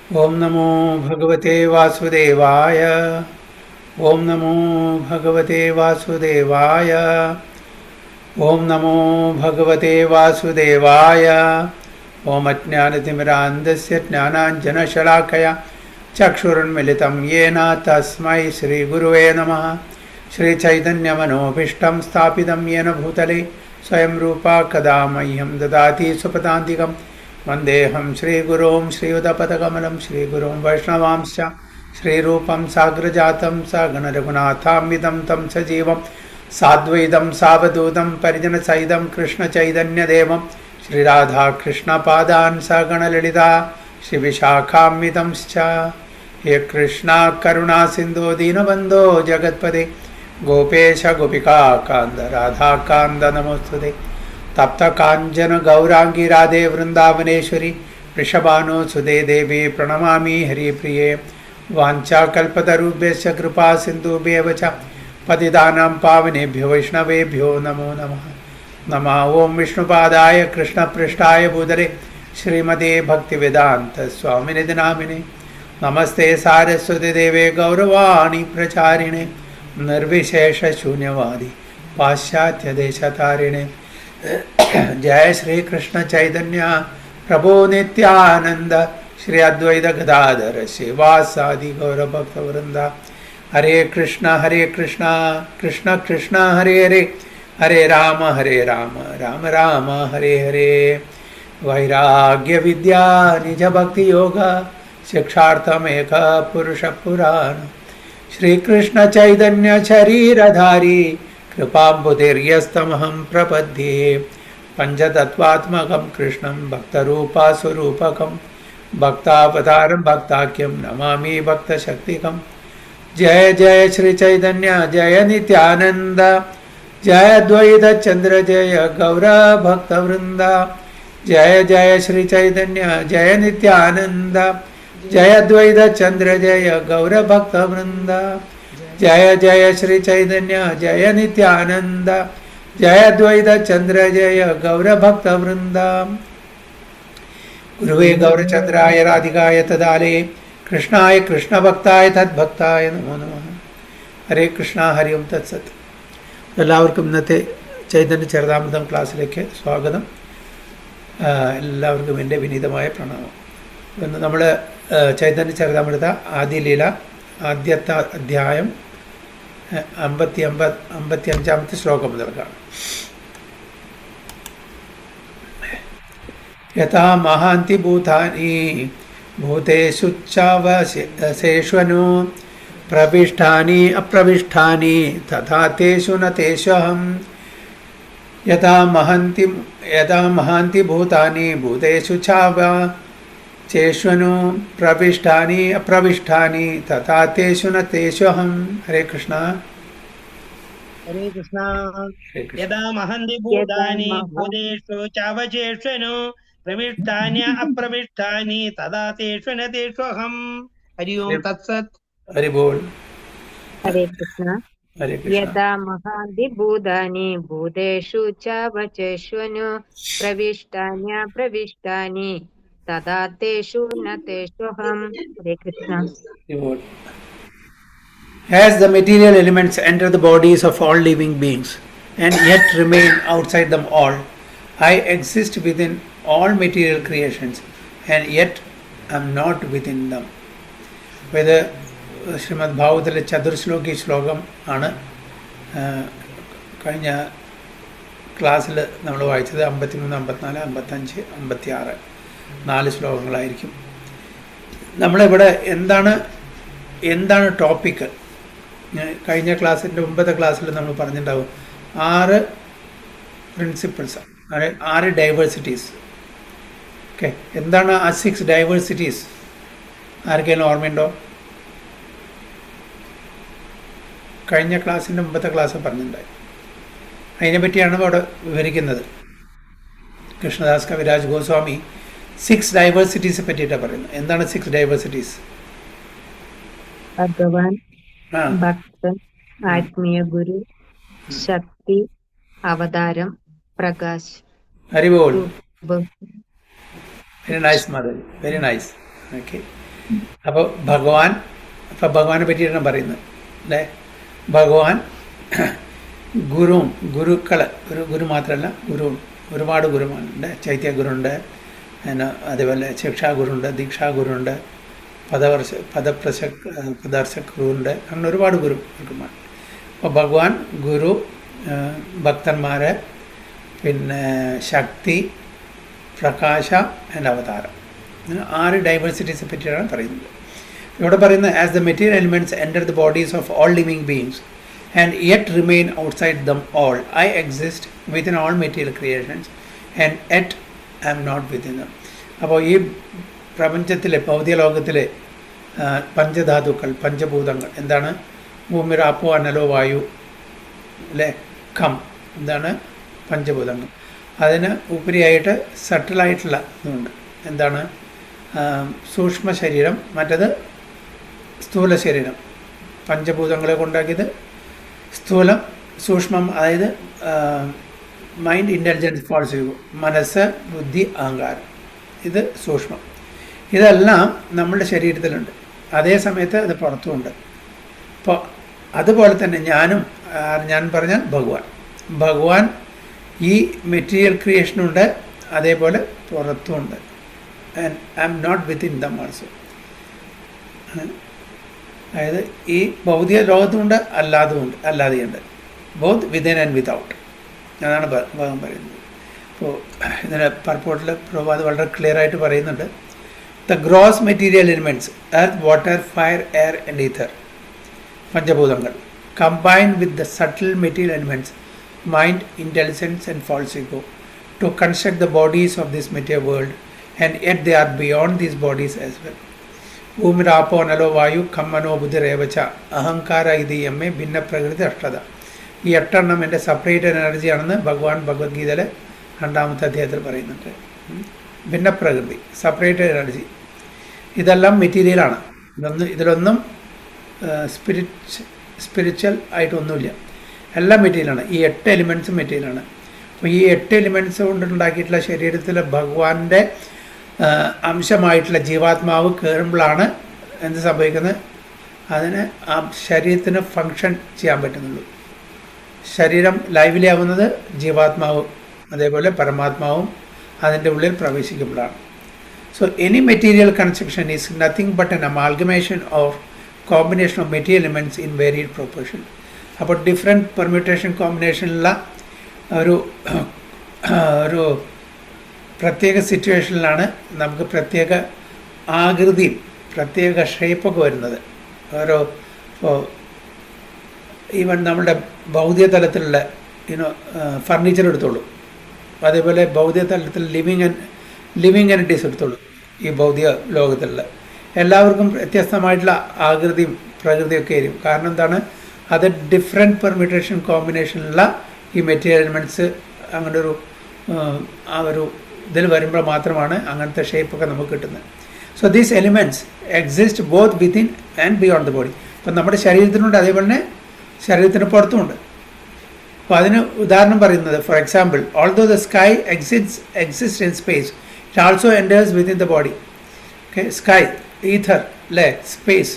ओम नमो भगवते वासुदेवाय। ओम नमो भगवते वासुदेवाय। ओम नमो भगवते वासुदेवाय। ओम अज्ञानतिमिरान्धस्य ज्ञानाञ्जनशलाकया चक्षुरुन्मिलितं येन तस्मै श्रीगुरुवे नमः। श्रीचैतन्यमनोभीष्टं स्थापितं येन भूतले स्वयं रूपा कदा मह्यं ददाति सुपदान्तिकं वन्देऽहं श्रीगुरुं श्रीयुतपदकमलं श्रीगुरुं वैष्णवांश्च श्रीरूपं साग्रजातं सगणरघुनाथान्वितं तं सजीवं साद्वैतं सावधूतं परिजनसहितं कृष्णचैतन्यदेवं श्रीराधाकृष्णपादान् सगणललिता श्रीविशाखान्वितंश्च। हे कृष्णा करुणा सिन्धो दीनबन्धो जगत्पते गोपेश गोपिका कान्द राधाकान्द नमोस्तुते। तप्त काञ्चन गौरांगी राधे वृन्दावनेश्वरी वृषभानुसुते देवी प्रणमामि हरिप्रिये। वाञ्छाकल्पतरुभ्यश्च कृपा सिन्धुभ्येव च पतितानां पावनेभ्यो वैष्णवेभ्यो नमो नमः। नमः ओं विष्णुपादाय कृष्णपृष्ठाय भूतले श्रीमते भक्तिवेदान्त स्वामिनिधि नामिने। नमस्ते सारस्वती देवे गौरवाणी प्रचारिणे निर्विशेष शून्यवादी पाश्चात्य देशतारिणे। जय श्री कृष्ण चैतन्य प्रभो नित्यानंद श्री अद्वैत गदाधर शिवासादि गौर भक्त वृंदा। हरे कृष्ण कृष्ण कृष्ण हरे हरे हरे राम राम राम हरे हरे। वैराग्य विद्या निज भक्ति योग शिक्षार्थमेक पुरुष पुराण। श्री कृष्ण चैतन्य शरीरधारी कृपाम्बुधिर्यस्तमहं प्रपद्ये। पंचतत्वात्मकं कृष्णं भक्तरूपा स्वरूपकं भक्तावतारं भक्ताख्यं नमामि भक्तशक्तिकं। जय जय श्री चैतन्य जय नित्यानंद जय अद्वैत चंद्र जय गौर भक्तवृंद। जय जय श्री चैतन्य जय नित्यानंद जय अद्वैत चंद्र जय गौर भक्तवृंद। जय जय श्री चैतन्य जय नित्यानंद जय अद्वैत चंद्र जय गौर भक्तवृंद। गुरुवे गौरचंद्राय राधिकाय तदाले कृष्णाय कृष्णभक्ताय तद्भक्ताय नमो नमः। ഹരേ കൃഷ്ണ ഹരി ഓം തത്സത്. എല്ലാവർക്കും ഇന്നത്തെ ചൈതന്യ ചരിതാമൃതം ക്ലാസ്സിലേക്ക് സ്വാഗതം. എല്ലാവർക്കും എൻ്റെ വിനീതമായ പ്രണാമം. ഇന്ന് നമ്മൾ ചൈതന്യ ചരിതാമൃത ആദിലീല ആദ്യത്തെ അധ്യായം 55 ശ്ലോകം മുതൽക്കാണ്. യഥാ മഹാന്തി ഭൂതാനി ഭൂതേഷു ചാവശേഷ്വനു പ്രവിഷ്ടാനി അപ്രവിഷ്ടാനി തഥാ തേഷു ന തേഷഹം. യഥാ മഹാന്തി ഭൂതാനി ഭൂതേഷു ചാവശേഷ്വനു പ്രവിഷ്ടാനി അപ്രവിഷ്ടാനി തഥാ തേഷു ന തേഷഹം. ഹരേ കൃഷ്ണ. हरे कृष्णा। यदा महन्ति भूतानि भूतेषु चावशेष्वनु प्रविष्टानि अप्रविष्टानि तदा तेषु न तेष्वहम्। हरि ओम तत्सत्. हरि बोल. हरे कृष्ण. यदा महान्ति भूतानि भूतेषु चावशेष्वनु प्रविष्टान्यप्रविष्टानि तदा तेषु न तेष्वहम्. हरे Krishna. As the material elements enter the bodies of all living beings and yet remain outside them all, I exist within all material creations and yet am not within them. ഇത് ശ്രീമദ് ഭാഗവതത്തിലെ ചതുർശ്ലോകി ശ്ലോകം ആണ്. കഴിഞ്ഞ ക്ലാസ്സിൽ നമ്മൾ വായിച്ചത് 53, 54, 55, 56 4 ശ്ലോകങ്ങളായിരിക്കും. നമ്മളിവിടെ എന്താണ് ടോപ്പിക്ക്? കഴിഞ്ഞ ക്ലാസ്സിൻ്റെ മുമ്പത്തെ ക്ലാസ്സിൽ നമ്മൾ പറഞ്ഞിട്ടുണ്ടാവും 6 പ്രിൻസിപ്പിൾസ്, 6 ഡൈവേഴ്സിറ്റീസ്. ഓക്കെ, എന്താണ് ആ 6 ഡൈവേഴ്സിറ്റീസ്? ആർക്കെങ്കിലും ഓർമ്മയുണ്ടോ? കഴിഞ്ഞ ക്ലാസ്സിൻ്റെ മുമ്പത്തെ ക്ലാസ് പറഞ്ഞിട്ടുണ്ടായി. അതിനെപ്പറ്റിയാണ് അവിടെ വിവരിക്കുന്നത്. കൃഷ്ണദാസ് കവിരാജ് ഗോസ്വാമി 6 ഡൈവേഴ്സിറ്റീസെ പറ്റിയിട്ടാണ് പറയുന്നത്. എന്താണ് 6 ഡൈവേഴ്സിറ്റീസ്? ഭഗവാൻ, ഭക്തൻ, ആത്മീയ ഗുരു, ശക്തി, അവതാരം, Prakash. Hari ball. Very nice mother, very nice. Okay, അപ്പോൾ ഭഗവാനെ പറ്റിയിട്ടാണ് പറയുന്നത് അല്ലേ. ഭഗവാൻ ഗുരുക്കൾ ഗുരു മാത്രമല്ല ഒരുപാട് ഗുരുമാരുണ്ട്. ചൈത്യ ഗുരുണ്ട്, പിന്നെ അതേപോലെ ശിക്ഷാഗുരുണ്ട്, ദീക്ഷാഗുരുണ്ട്, പദർശക ഗുരുണ്ട്, അങ്ങനെ ഒരുപാട് ഗുരുമാർ. അപ്പോൾ ഭഗവാൻ, ഗുരു, ഭക്തന്മാർ, പിന്നെ ശക്തി, പ്രകാശ ആൻഡ് അവതാരം, അങ്ങനെ 6 ഡൈവേഴ്സിറ്റീസിനെ പറ്റിയാണ് പറയുന്നത്. ഇവിടെ പറയുന്നത് as the material elements enter the bodies of all living beings and yet remain outside them all, I exist within all material creations and yet I am not within them. അപ്പോൾ ഈ പ്രപഞ്ചത്തിലെ ഭൗതിക ലോകത്തിലെ പഞ്ചധാതുക്കൾ, പഞ്ചഭൂതങ്ങൾ എന്താണ്? ഭൂമി, ആപ്പോ, അനലോ, വായു അല്ലേ, ഖം, എന്താണ് പഞ്ചഭൂതങ്ങൾ. അതിന് ഉപരിയായിട്ട് സട്ടിലായിട്ടുള്ള ഇതുണ്ട്, എന്താണ്? സൂക്ഷ്മ ശരീരം, മറ്റത് സ്ഥൂല ശരീരം. പഞ്ചഭൂതങ്ങളെ കൊണ്ടാക്കിയത് സ്ഥൂലം, സൂക്ഷ്മം, അതായത് മൈൻഡ്, ഇൻ്റലിജൻസ്, ഫോൾസ്, മനസ്സ്, ബുദ്ധി, അഹങ്കാരം, ഇത് സൂക്ഷ്മം. ഇതെല്ലാം നമ്മുടെ ശരീരത്തിലുണ്ട്, അതേ സമയത്ത് അത് പുറത്തുമുണ്ട്. അപ്പോൾ അതുപോലെ തന്നെ ഞാൻ പറഞ്ഞാൽ ഭഗവാൻ ഈ മെറ്റീരിയൽ ക്രിയേഷനുണ്ട്, അതേപോലെ പുറത്തുമുണ്ട്. And I am not within them also. അതായത് ഈ ഭൗതിക ലോകത്തുമുണ്ട്, അല്ലാതെയുണ്ട്. ബോത്ത് വിതിൻ ആൻഡ് വിതൗട്ട്, അതാണ് ഭഗവാൻ പറയുന്നത്. അപ്പോൾ ഇതിൻ്റെ പർപ്പോട്ടിൽ പ്രഭാത് വളരെ ക്ലിയർ ആയിട്ട് പറയുന്നുണ്ട്. The gross material elements earth, water, fire, air and ether, പഞ്ചഭൂതങ്ങൾ, combined with the subtle material elements, mind, intelligence and false ego, to construct the bodies of this material world, and yet they are beyond these bodies as well. Bhumirapo nalo vayu kammano buddhirevacha ahankara idiyame ഭിന്ന പ്രകൃതി അഷ്ടത. ഈ 8 എൻ്റെ separate energy ആണെന്ന് ഭഗവാൻ ഭഗവത്ഗീതയിലെ 2ാമത്തെ അധ്യായത്തിൽ പറയുന്നുണ്ട്. ഭിന്ന പ്രകൃതി, സെപ്പറേറ്റ് എനർജി, ഇതെല്ലാം മെറ്റീരിയലാണ്. ഇതിലൊന്നും സ്പിരിച്വൽ ആയിട്ടൊന്നുമില്ല, എല്ലാം മെറ്റീരിയലാണ്. ഈ 8 എലിമെൻറ്റ്സും മെറ്റീരിയലാണ്. അപ്പോൾ ഈ 8 എലിമെൻറ്റ്സ് കൊണ്ടുണ്ടാക്കിയിട്ടുള്ള ശരീരത്തിൽ ഭഗവാന്റെ അംശമായിട്ടുള്ള ജീവാത്മാവ് കയറുമ്പോഴാണ് എന്ത് സംഭവിക്കുന്നത്? അതിന് ആ ശരീരത്തിന് ഫങ്ഷൻ ചെയ്യാൻ പറ്റുന്നുള്ളൂ. ശരീരം ലൈവ്ലി ആവുന്നത് ജീവാത്മാവ്, അതേപോലെ പരമാത്മാവും അതിൻ്റെ ഉള്ളിൽ പ്രവേശിക്കുമ്പോഴാണ്. So any material construction is nothing but an amalgamation of combination of material elements in varied proportion. അപ്പോൾ ഡിഫറെൻറ്റ് പെർമ്യൂട്ടേഷൻ കോമ്പിനേഷനിലുള്ള ഒരു പ്രത്യേക സിറ്റുവേഷനിലാണ് നമുക്ക് പ്രത്യേക ആകൃതിയും പ്രത്യേക ഷേപ്പൊക്കെ വരുന്നത്. ഇപ്പോൾ ഈവൻ നമ്മുടെ ഭൗതിക തലത്തിലുള്ള ഫർണിച്ചർ എടുത്തോളൂ, അതേപോലെ ഭൗതിക തലത്തിൽ ലിവിങ് എനർജീസ് എടുത്തോളൂ. ഈ ഭൗതിക ലോകത്തിലുള്ള എല്ലാവർക്കും വ്യത്യസ്തമായിട്ടുള്ള ആകൃതിയും പ്രകൃതിയൊക്കെ ആയിരിക്കും. കാരണം എന്താണ്? അത് ഡിഫറെൻറ്റ് പെർമ്യൂട്ടേഷൻ കോമ്പിനേഷനിലുള്ള ഈ മെറ്റീരിയൽ എലിമെൻറ്റ്സ് അങ്ങനെ ഒരു ഇതിൽ വരുമ്പോൾ മാത്രമാണ് അങ്ങനത്തെ ഷേപ്പൊക്കെ നമുക്ക് കിട്ടുന്നത്. So these elements exist both within and beyond the body. അപ്പം നമ്മുടെ ശരീരത്തിനുണ്ട്, അതേപോലെ തന്നെ ശരീരത്തിന് പുറത്തുമുണ്ട്. അപ്പോൾ അതിന് ഉദാഹരണം പറയുന്നത്, for example, although the sky exist in space, it also enters within the body. Okay, sky, ether അല്ലേ, സ്പേസ്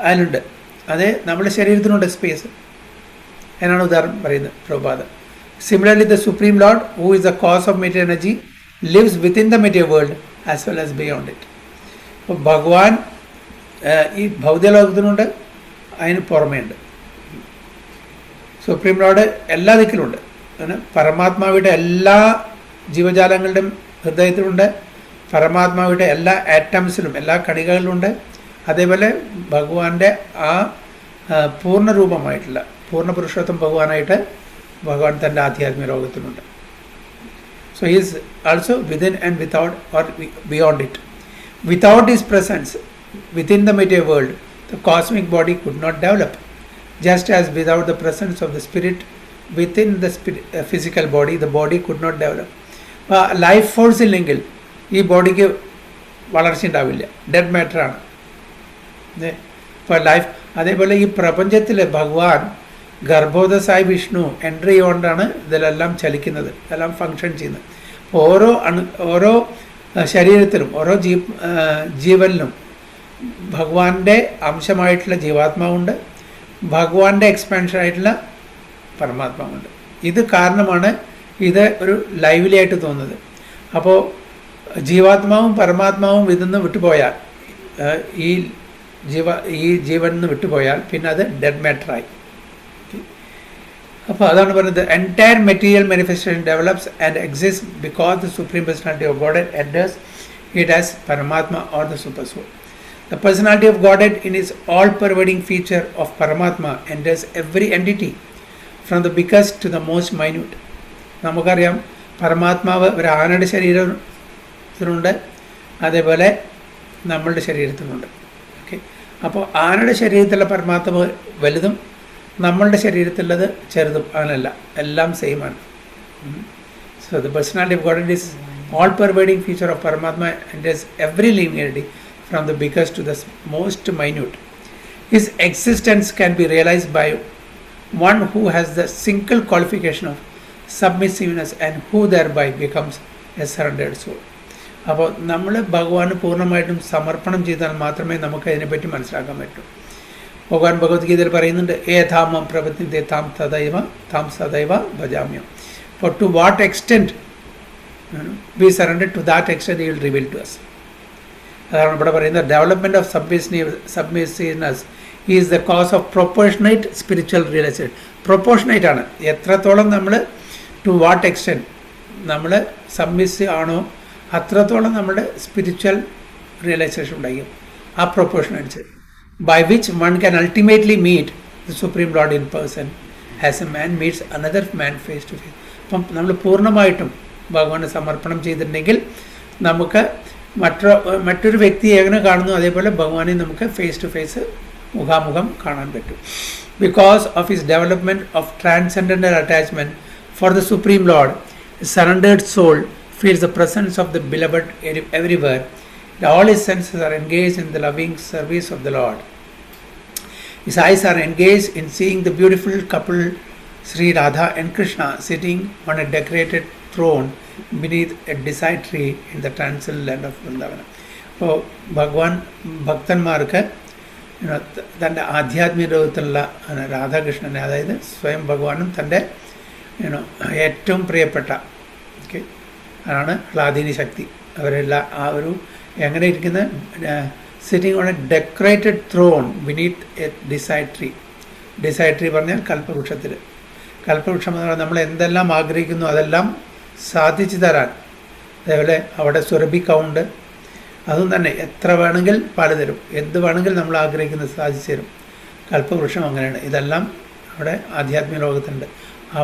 അതിനുണ്ട്, അത് നമ്മുടെ ശരീരത്തിനുണ്ട് സ്പേസ്. എന്നാണ് ഉദാഹരണം പറയുന്നത് പ്രഭാതം. Similarly, the Supreme Lord, who is the cause of material energy, lives within the material world as well as beyond it. അപ്പോൾ ഭഗവാൻ ഈ ഭൗതിക ലോകത്തിനുണ്ട്, അതിന് പുറമേയുണ്ട്. സുപ്രീം ലോർഡ് എല്ലാ ദിക്കിലുണ്ട്. അങ്ങനെ പരമാത്മാവിയുടെ എല്ലാ ജീവജാലങ്ങളുടെയും ഹൃദയത്തിലുണ്ട്, പരമാത്മാവിയുടെ എല്ലാ ആറ്റംസിലും, എല്ലാ കണികകളിലുണ്ട്. അതേപോലെ ഭഗവാന്റെ ആ പൂർണ്ണരൂപമായിട്ടുള്ള പൂർണ്ണ പുരുഷോത്തം ഭഗവാനായിട്ട് ഭഗവാൻ തൻ്റെ ആധ്യാത്മിക ലോകത്തിലുണ്ട്. So is also within and without or beyond it. Without his presence within the material world the cosmic body could not develop, just as without the presence of the spirit within the physical body the body could not develop. Life force ഇല്ലെങ്കിൽ ഈ ബോഡിക്ക് വളർച്ച ഉണ്ടാവില്ല, dead മാറ്ററാണ്. ഇപ്പോൾ life, അതേപോലെ ഈ പ്രപഞ്ചത്തിൽ ഭഗവാൻ ഗർഭോദസായി വിഷ്ണു എൻട്രി ചെയ്തുകൊണ്ടാണ് ഇതിലെല്ലാം ചലിക്കുന്നത്, ഇതെല്ലാം ഫങ്ഷൻ ചെയ്യുന്നത്. ഓരോ ശരീരത്തിലും ഓരോ ജീവനിലും ഭഗവാന്റെ അംശമായിട്ടുള്ള ജീവാത്മാവുണ്ട്, ഭഗവാന്റെ എക്സ്പാൻഷൻ ആയിട്ടുള്ള പരമാത്മാവുണ്ട്. ഇത് കാരണമാണ് ഇത് ഒരു ലൈവ്ലി ആയിട്ട് തോന്നുന്നത്. അപ്പോൾ ജീവാത്മാവും പരമാത്മാവും ഇതിന്ന് വിട്ടുപോയാൽ, ഈ ജീവൻ നിന്ന് വിട്ടുപോയാൽ പിന്നെ അത് ഡെഡ് മാറ്ററായി. അപ്പോൾ അതാണ് പറയുന്നത്, entire material manifestation develops and exist because the supreme personality of God enters it as Paramatma or the super soul. The personality of Godhead in its all-pervading feature of Paramatma enters every entity from the biggest to the most minute. നമുക്കറിയാം പരമാത്മാവ് ഒരു ആനയുടെ ശരീരത്തിനുണ്ട്, അതേപോലെ നമ്മളുടെ ശരീരത്തിനുണ്ട്. Okay, അപ്പോൾ ആനയുടെ ശരീരത്തിലുള്ള പരമാത്മാവ് വലുതും നമ്മളുടെ ശരീരത്തിലുള്ളത് ചെറുതും അങ്ങനെയല്ല, എല്ലാം സെയിമാണ്. So the personality of God is all-pervading feature of Paramatma enters every living entity from the biggest to the most minute. His existence can be realized by one who has the single qualification of submissiveness and who thereby becomes a surrendered soul. അപ്പോൾ നമ്മൾ ഭഗവാന് പൂർണ്ണമായിട്ടും സമർപ്പണം ചെയ്താൽ മാത്രമേ നമുക്ക് അതിനെപ്പറ്റി മനസ്സിലാക്കാൻ പറ്റൂ. ഭഗവാൻ ഭഗവത്ഗീതയിൽ പറയുന്നുണ്ട്, ഏതാമം പ്രപത്തിൻ്റെ താം സദൈവ ഭജാമ്യം. For to what extent we surrender, to that extent he will reveal to us. അതാണ് ഇവിടെ പറയുന്നത്, development of submissiveness is the cause of proportionate spiritual realisation. Proportionate ആണ്, എത്രത്തോളം നമ്മൾ ടു വാട്ട് എക്സ്റ്റെൻറ്റ് നമ്മൾ സബ്മിസീവ് ആണോ അത്രത്തോളം നമ്മുടെ സ്പിരിച്വൽ റിയലൈസേഷൻ ഉണ്ടായിരിക്കും. ആ പ്രൊപ്പോർഷൻ അനുസരിച്ച് by which one can ultimately meet the supreme lord in person as a man meets another man face to face. അപ്പം നമ്മൾ പൂർണ്ണമായിട്ടും ഭഗവാന് സമർപ്പണം ചെയ്തിട്ടുണ്ടെങ്കിൽ നമുക്ക് മറ്റൊരു വ്യക്തിയെ എങ്ങനെ കാണുന്നു അതേപോലെ ഭഗവാനെ നമുക്ക് ഫേസ് ടു ഫേസ് മുഖാമുഖം കാണാൻ പറ്റും. Because of his development of transcendental attachment for the supreme lord, surrendered soul feels the presence of the beloved everywhere. All his senses are engaged in the loving service of the Lord. His eyes are engaged in seeing the beautiful couple Sri Radha and Krishna sitting on a decorated throne beneath a decide tree in the transcendental land of Vrindavana. അപ്പോൾ ഭഗവാൻ ഭക്തന്മാർക്ക് തൻ്റെ ആധ്യാത്മിക ലോകത്തിലുള്ള രാധാകൃഷ്ണനെ, അതായത് സ്വയം ഭഗവാനും തൻ്റെ ഏറ്റവും പ്രിയപ്പെട്ട ആണ് ഹ്ലാദിനി ശക്തി, അവരെല്ലാം ആ ഒരു എങ്ങനെ ഇരിക്കുന്ന sitting on a decorated throne beneath a desire tree. Desire tree പറഞ്ഞാൽ കൽപ്പവൃക്ഷത്തിൽ. കൽപ്പവൃക്ഷം എന്ന് പറഞ്ഞാൽ നമ്മൾ എന്തെല്ലാം ആഗ്രഹിക്കുന്നു അതെല്ലാം സാധിച്ചു തരാൻ. അതേപോലെ അവിടെ സുരഭിക്കൗണ്ട്, അതും തന്നെ എത്ര വേണമെങ്കിൽ പലതരും, എന്ത് വേണമെങ്കിൽ നമ്മൾ ആഗ്രഹിക്കുന്നത് സാധിച്ചു തരും. കൽപ്പവൃക്ഷം അങ്ങനെയാണ്. ഇതെല്ലാം അവിടെ ആധ്യാത്മിക ലോകത്തുണ്ട്.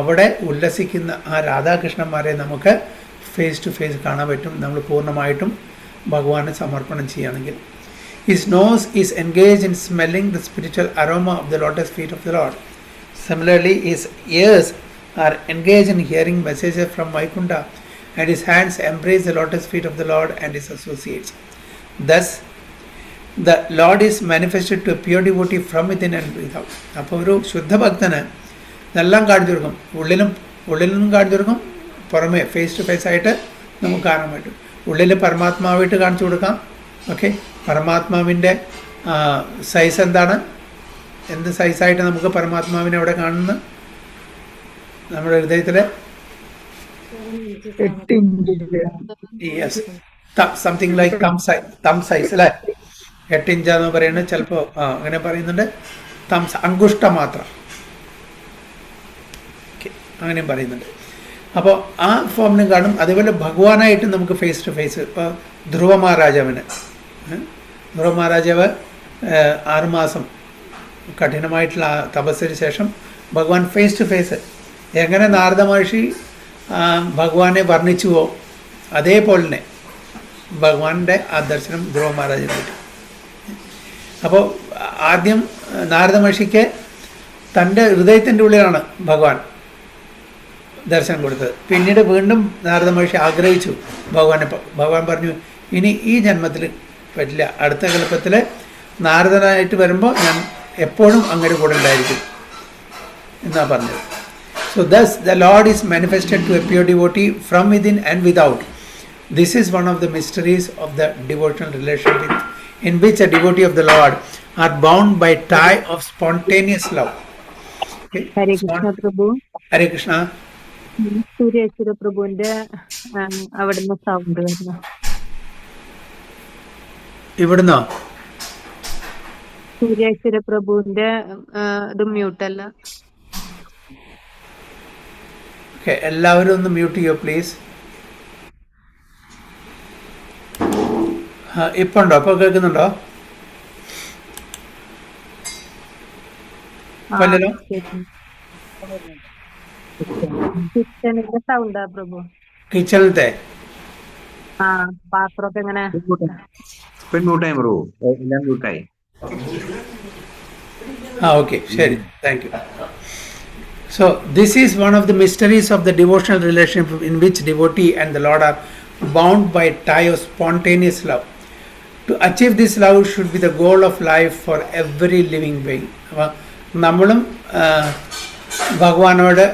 അവിടെ ഉല്ലസിക്കുന്ന ആ രാധാകൃഷ്ണന്മാരെ നമുക്ക് ഫേസ് ടു ഫേസ് കാണാൻ പറ്റും, നമ്മൾ പൂർണ്ണമായിട്ടും ഭഗവാന് സമർപ്പണം ചെയ്യുകയാണെങ്കിൽ. His nose is engaged in smelling the spiritual aroma of the lotus feet of the Lord. Similarly, his ears are engaged in hearing messages from Vaikunta, and his hands embrace the lotus feet of the Lord and his associates. Thus, the Lord is manifested to a pure devotee from within and without. അപ്പോൾ ഒരു ശുദ്ധഭക്തന് ഇതെല്ലാം കാണിച്ചു കൊടുക്കും, ഉള്ളിലും കാണിച്ചു കൊടുക്കും, പുറമെ face to face ആയിട്ട് നമുക്ക് കാണാൻ പറ്റും. ഉള്ളിൽ പരമാത്മാവായിട്ട് കാണിച്ചു കൊടുക്കാം. ഓക്കെ, പരമാത്മാവിൻ്റെ സൈസ് എന്താണ്, എന്ത് സൈസായിട്ട് നമുക്ക് പരമാത്മാവിനെ അവിടെ കാണുന്നത് നമ്മുടെ ഹൃദയത്തിൽ? യെസ്, സംതിങ് ലൈക്ക് തം സൈസ് അല്ലേ, 8 ഇഞ്ചാന്ന് പറയുന്നത്. ചിലപ്പോൾ അങ്ങനെ പറയുന്നുണ്ട്. അങ്കുഷ്ട മാത്രം അങ്ങനെയും പറയുന്നുണ്ട്. അപ്പോൾ ആ ഫോമിനും കാണും. അതേപോലെ ഭഗവാനായിട്ട് നമുക്ക് ഫേസ് ടു ഫേസ്. ഇപ്പോൾ ധ്രുവ മഹാരാജാവിന്, ധ്രുവ മഹാരാജാവ് 6 മാസം കഠിനമായിട്ടുള്ള തപസ്സിന് ശേഷം ഭഗവാൻ ഫേസ് ടു ഫേസ് എങ്ങനെ നാരദ മഹർഷി ഭഗവാനെ വർണ്ണിച്ചുവോ അതേപോലെ തന്നെ ഭഗവാന്റെ ആ ദർശനം ധ്രുവ മഹാരാജന് കിട്ടി. അപ്പോൾ ആദ്യം നാരദ മഹർഷിക്ക് തൻ്റെ ഹൃദയത്തിൻ്റെ ഉള്ളിലാണ് ഭഗവാൻ ദർശനം കൊടുത്തത്. പിന്നീട് വീണ്ടും നാരദ മഹർഷി ആഗ്രഹിച്ചു ഭഗവാനെ. ഭഗവാൻ പറഞ്ഞു, ഇനി ഈ ജന്മത്തിൽ പറ്റില്ല, അടുത്ത കൽപ്പത്തിൽ നാരദനായിട്ട് വരുമ്പോൾ ഞാൻ എപ്പോഴും അങ്ങയുടെ കൂടെ ഉണ്ടായിരിക്കും എന്നാണ് പറഞ്ഞത്. So thus the Lord is manifested to a pure devotee from within and without. This is one of the mysteries of the devotional relation with in which a devotee of the Lord are bound by tie of spontaneous love. Okay? Hare Krishna Prabhu. Hare Krishna. സൂര്യേശ്വര പ്രഭുവിന്റെ അവിടുന്ന് sound വരുന്നു. ഇവിടുന്നോ? സൂര്യേശ്വര പ്രഭുവിന്റെ ഇത് മ്യൂട്ടല്ല. Okay, എല്ലാവരും ഒന്ന് mute ചെയ്യോ please. ഇപ്പൊ ഉണ്ടോ? ഇപ്പൊ കേൾക്കുന്നുണ്ടോ? അല്ലല്ലോ. കിച്ചണിന്റെ സൗണ്ടാ പ്രഭു. കിച്ചണിലത്തെ പാത്രമൊക്കെ എങ്ങനെ? മ്യൂട്ടായി ബ്രോ, എല്ലാം മ്യൂട്ടായി. ഓക്കെ, ശരി, thank you. So this is one of the mysteries of the devotional relationship in which devotee and the Lord are bound by tie of spontaneous love. To achieve this love should be the goal of life for every living being. നമ്മളും ഭഗവാനോട്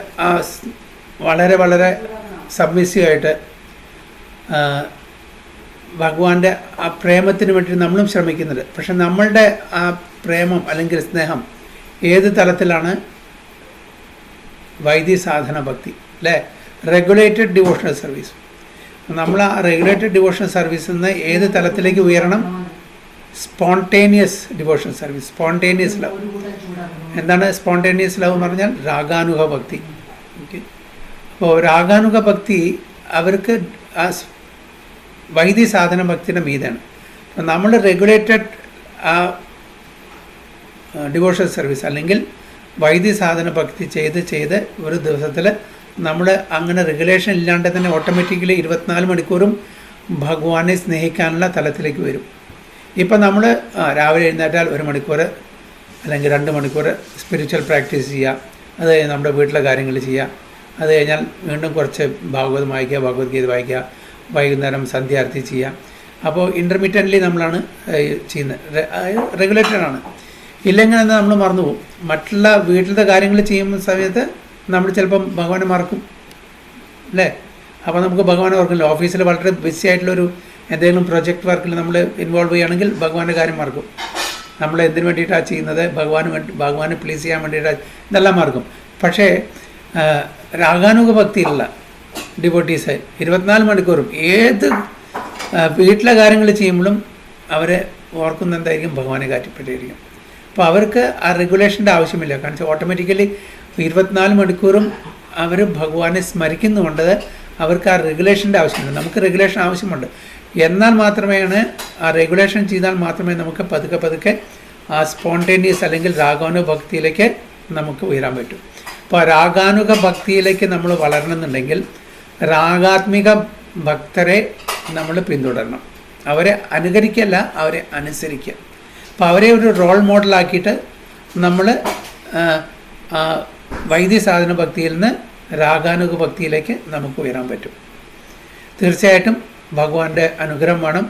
വളരെ വളരെ സബ്മിസീവായിട്ട് ഭഗവാന്റെ ആ പ്രേമത്തിന് വേണ്ടി നമ്മളും ശ്രമിക്കുന്നുണ്ട്. പക്ഷെ നമ്മളുടെ ആ പ്രേമം അല്ലെങ്കിൽ സ്നേഹം ഏത് തലത്തിലാണ്? വൈദിക സാധന ഭക്തി, അല്ലേ? Regulated devotional service. നമ്മൾ ആ റെഗുലേറ്റഡ് ഡിവോഷണൽ സർവീസിൽ നിന്ന് ഏത് തലത്തിലേക്ക് ഉയരണം? Spontaneous devotional service, spontaneous love. എന്താണ് സ്പോണ്ടേനിയസ് ലവ് എന്ന് പറഞ്ഞാൽ? രാഗാനുഗ ഭക്തി. ഓക്കെ, അപ്പോൾ രാഗാനുഗ ഭക്തി അവർക്ക് ആ വൈദിക സാധന ഭക്തിയുടെ മീതാണ്. അപ്പം നമ്മൾ റെഗുലേറ്റഡ് ആ ഡിവോഷണൽ സർവീസ് അല്ലെങ്കിൽ വൈദിക സാധന ഭക്തി ചെയ്ത് ഒരു ദിവസത്തിൽ നമ്മൾ അങ്ങനെ റെഗുലേഷൻ ഇല്ലാണ്ട് തന്നെ ഓട്ടോമാറ്റിക്കലി 24 മണിക്കൂറും ഭഗവാനെ സ്നേഹിക്കാനുള്ള തലത്തിലേക്ക് വരും. ഇപ്പം നമ്മൾ രാവിലെ എഴുന്നേറ്റാൽ 1 മണിക്കൂർ അല്ലെങ്കിൽ 2 മണിക്കൂർ സ്പിരിച്വൽ പ്രാക്ടീസ് ചെയ്യുക, അത് കഴിഞ്ഞ് നമ്മുടെ വീട്ടിലെ കാര്യങ്ങൾ ചെയ്യുക, അത് കഴിഞ്ഞാൽ വീണ്ടും കുറച്ച് ഭാഗവതം വായിക്കുക, ഭഗവത്ഗീത വായിക്കുക, വൈകുന്നേരം സന്ധ്യാർത്തി ചെയ്യുക. അപ്പോൾ ഇൻ്റർമീഡിയറ്റ്ലി നമ്മളാണ് ചെയ്യുന്നത്, റെഗുലേറ്റഡാണ്. ഇല്ലെങ്കിൽ എന്നാൽ നമ്മൾ മറന്നുപോകും. മറ്റുള്ള വീട്ടിലത്തെ കാര്യങ്ങൾ ചെയ്യുന്ന സമയത്ത് നമ്മൾ ചിലപ്പം ഭഗവാനെ മറക്കും, അല്ലേ? അപ്പോൾ നമുക്ക് ഭഗവാനെ ഓർക്കില്ല. ഓഫീസിൽ വളരെ ബിസി ആയിട്ടുള്ളൊരു എന്തെങ്കിലും പ്രൊജക്റ്റ് വർക്കിൽ നമ്മൾ ഇൻവോൾവ് ചെയ്യുകയാണെങ്കിൽ ഭഗവാന്റെ കാര്യം മറക്കും. നമ്മൾ എന്തിനു വേണ്ടിയിട്ടാണ് ചെയ്യുന്നത്? ഭഗവാനെ പ്ലീസ് ചെയ്യാൻ വേണ്ടിയിട്ടാണ്, ഇതെല്ലാം മറക്കും. പക്ഷേ രാഗാനുഗ ഭക്തിയിലുള്ള ഡിവോട്ടീസ് 24 മണിക്കൂറും ഏത് വീട്ടിലെ കാര്യങ്ങൾ ചെയ്യുമ്പോഴും അവരെ ഓർക്കുന്ന എന്തായിരിക്കും? ഭഗവാനെ കാറ്റിപ്പറ്റിയിരിക്കും. അപ്പോൾ അവർക്ക് ആ റെഗുലേഷൻ്റെ ആവശ്യമില്ല. കാരണം ഓട്ടോമാറ്റിക്കലി 24 മണിക്കൂറും അവർ ഭഗവാനെ സ്മരിക്കുന്നുകൊണ്ട് അവർക്ക് ആ റെഗുലേഷൻ്റെ ആവശ്യമുണ്ട്. നമുക്ക് റെഗുലേഷൻ ആവശ്യമുണ്ട്. എന്നാൽ മാത്രമേയാണ് ആ റെഗുലേഷൻ ചെയ്താൽ മാത്രമേ നമുക്ക് പതുക്കെ പതുക്കെ ആ സ്പോണ്ടേനിയസ് അല്ലെങ്കിൽ രാഗാനുഗ ഭക്തിയിലേക്ക് നമുക്ക് ഉയരാൻ പറ്റും. അപ്പോൾ രാഗാനുഗ ഭക്തിയിലേക്ക് നമ്മൾ വളരണമെന്നുണ്ടെങ്കിൽ രാഗാത്മിക ഭക്തരെ നമ്മൾ പിന്തുടരണം. അവരെ അനുകരിക്കല്ല, അവരെ അനുസരിക്കുക. അപ്പോൾ അവരെ ഒരു റോൾ മോഡലാക്കിയിട്ട് നമ്മൾ വൈദിക സാധന ഭക്തിയിൽ നിന്ന് രാഗാനുഗ ഭക്തിയിലേക്ക് നമുക്ക് ഉയരാൻ പറ്റും. തീർച്ചയായിട്ടും ഭഗവാന്റെ അനുഗ്രഹം വേണം.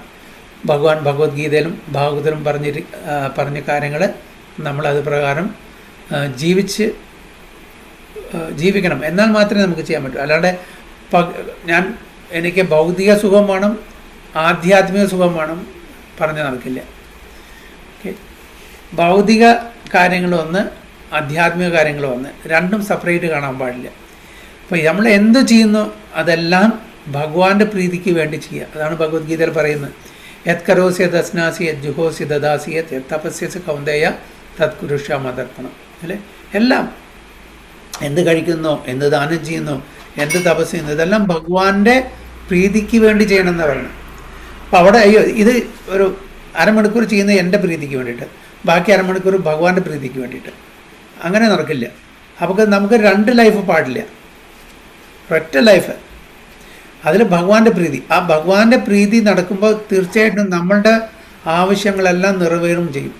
ഭഗവാൻ ഭഗവത്ഗീതയിലും ഭാഗവതത്തിലും പറഞ്ഞ കാര്യങ്ങൾ നമ്മളത് പ്രകാരം ജീവിക്കണം. എന്നാൽ മാത്രമേ നമുക്ക് ചെയ്യാൻ പറ്റൂ. അല്ലാണ്ട് എനിക്ക് ഭൗതിക സുഖം വേണം, ആധ്യാത്മിക സുഖം വേണം പറഞ്ഞ് നടക്കില്ല. ഓക്കെ, ഭൗതിക കാര്യങ്ങളൊന്ന്, ആധ്യാത്മിക കാര്യങ്ങളൊന്ന്, രണ്ടും സെപ്പറേറ്റ് കാണാൻ പാടില്ല. അപ്പോൾ നമ്മൾ എന്ത് ചെയ്യുന്നു അതെല്ലാം ഭഗവാന്റെ പ്രീതിക്ക് വേണ്ടി ചെയ്യുക. അതാണ് ഭഗവത്ഗീതയിൽ പറയുന്നത്. യത് കരോസ്യ ദസ്നാസി യത് ജുഹോസി ദദാസി യത് തപസ്യസ് കൗന്ദേയ തത് കുരുഷ്യാമതർപ്പണം. അല്ലേ? എല്ലാം എന്ത് കഴിക്കുന്നോ, എന്ത് ദാനം ചെയ്യുന്നോ, എന്ത് തപസ് ചെയ്യുന്നു, ഇതെല്ലാം ഭഗവാന്റെ പ്രീതിക്ക് വേണ്ടി ചെയ്യണമെന്നാണ് പറയുന്നത്. അപ്പോൾ അവിടെ ഇത് ഒരു അരമണിക്കൂർ ചെയ്യുന്നത് എൻ്റെ പ്രീതിക്ക് വേണ്ടിയിട്ട്, ബാക്കി അരമണിക്കൂർ ഭഗവാന്റെ പ്രീതിക്ക് വേണ്ടിയിട്ട്. അങ്ങനെ നടക്കില്ല. അപ്പോൾ നമുക്ക് 2 ലൈഫ് പാടില്ല, ഒറ്റ ലൈഫ്. അതിൽ ഭഗവാന്റെ പ്രീതി, ആ ഭഗവാന്റെ പ്രീതി നടക്കുമ്പോൾ തീർച്ചയായിട്ടും നമ്മളുടെ ആവശ്യങ്ങളെല്ലാം നിറവേറും ചെയ്യും.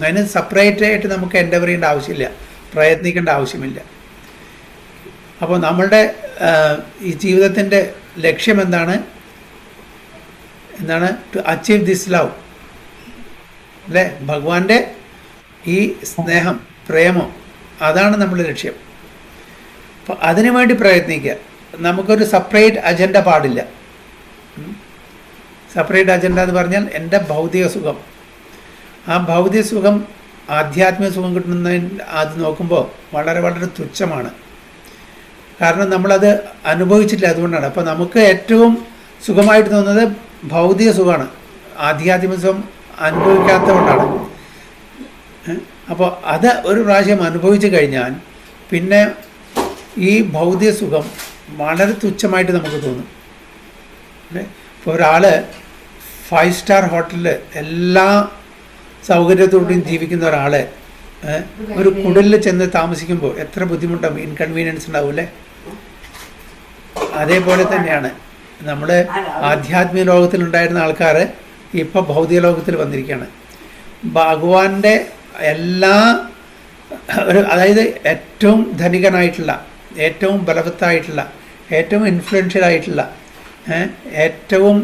അതിന് സെപ്പറേറ്റ് ആയിട്ട് നമുക്ക് എൻഡവർ ചെയ്യേണ്ട ആവശ്യമില്ല, പ്രയത്നിക്കേണ്ട ആവശ്യമില്ല. അപ്പോൾ നമ്മളുടെ ഈ ജീവിതത്തിൻ്റെ ലക്ഷ്യം എന്താണ്? ടു അച്ചീവ് ദിസ് ലവ്, അല്ലേ? ഭഗവാന്റെ ഈ സ്നേഹം, പ്രേമം, അതാണ് നമ്മുടെ ലക്ഷ്യം. അപ്പോൾ അതിനു വേണ്ടി പ്രയത്നിക്കുക. നമുക്കൊരു സെപ്പറേറ്റ് അജണ്ട പാടില്ല. സെപ്പറേറ്റ് അജണ്ട എന്ന് പറഞ്ഞാൽ എൻ്റെ ഭൗതിക സുഖം. ആ ഭൗതിക സുഖം ആധ്യാത്മിക സുഖം കിട്ടുന്നതിന് അത് നോക്കുമ്പോൾ വളരെ വളരെ തുച്ഛമാണ്. കാരണം നമ്മളത് അനുഭവിച്ചിട്ടില്ല, അതുകൊണ്ടാണ്. അപ്പോൾ നമുക്ക് ഏറ്റവും സുഖമായിട്ട് തോന്നുന്നത് ഭൗതിക സുഖമാണ്, ആധ്യാത്മിക സുഖം അനുഭവിക്കാത്തതുകൊണ്ടാണ്. അപ്പോൾ അത് ഒരു പ്രാവശ്യം അനുഭവിച്ചു കഴിഞ്ഞാൽ പിന്നെ ഈ ഭൗതിക സുഖം വളരെ തുച്ഛമായിട്ട് നമുക്ക് തോന്നും. ഇപ്പോൾ ഒരാൾ 5 സ്റ്റാർ ഹോട്ടലിൽ എല്ലാ സൗകര്യത്തോടെയും ജീവിക്കുന്ന ഒരാൾ ഒരു കുടിലിൽ ചെന്ന് താമസിക്കുമ്പോൾ എത്ര ബുദ്ധിമുട്ടാവും, ഇൻകൺവീനിയൻസ് ഉണ്ടാവില്ലേ? അതേപോലെ തന്നെയാണ് നമ്മൾ ആധ്യാത്മിക ലോകത്തിലുണ്ടായിരുന്ന ആൾക്കാർ ഇപ്പോൾ ഭൗതിക ലോകത്തിൽ വന്നിരിക്കുകയാണ്. ഭഗവാന്റെ എല്ലാ അതായത് ഏറ്റവും ധനികനായിട്ടുള്ള, ഏറ്റവും ബലവത്തായിട്ടുള്ള, ഏറ്റവും ഇൻഫ്ലുവൻഷ്യൽ ആയിട്ടുള്ള, ഏറ്റവും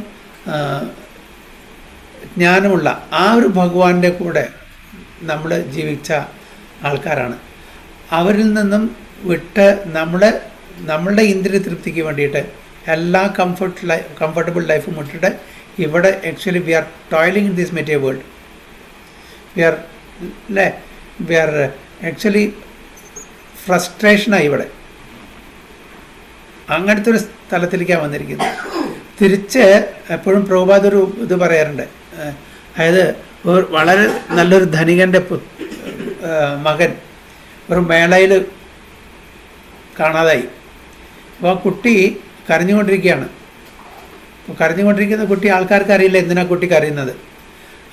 ജ്ഞാനമുള്ള ആ ഒരു ഭഗവാന്റെ കൂടെ നമ്മൾ ജീവിച്ച ആൾക്കാരാണ്. അവരിൽ നിന്നും വിട്ട് നമ്മളുടെ ഇന്ദ്രിയ തൃപ്തിക്ക് വേണ്ടിയിട്ട് എല്ലാ കംഫർട്ടബിൾ ലൈഫും വിട്ടിട്ട് ഇവിടെ actually we are toiling in this material world. We are actually ഫ്രസ്ട്രേഷനായി ഇവിടെ. അങ്ങനത്തെ ഒരു സ്ഥലത്തിലേക്കാണ് വന്നിരിക്കുന്നത്. തിരിച്ച് എപ്പോഴും പ്രഭുപാദ് ഒരു ഇത് പറയാറുണ്ട്, അതായത് വളരെ നല്ലൊരു ധനികൻ്റെ മകൻ ഒരു മേളയിൽ കാണാതായി. അപ്പോൾ ആ കുട്ടി കരഞ്ഞുകൊണ്ടിരിക്കുകയാണ്. അപ്പോൾ കരഞ്ഞുകൊണ്ടിരിക്കുന്ന കുട്ടി ആൾക്കാർക്ക് അറിയില്ല എന്തിനാണ് കുട്ടി കരയുന്നത്.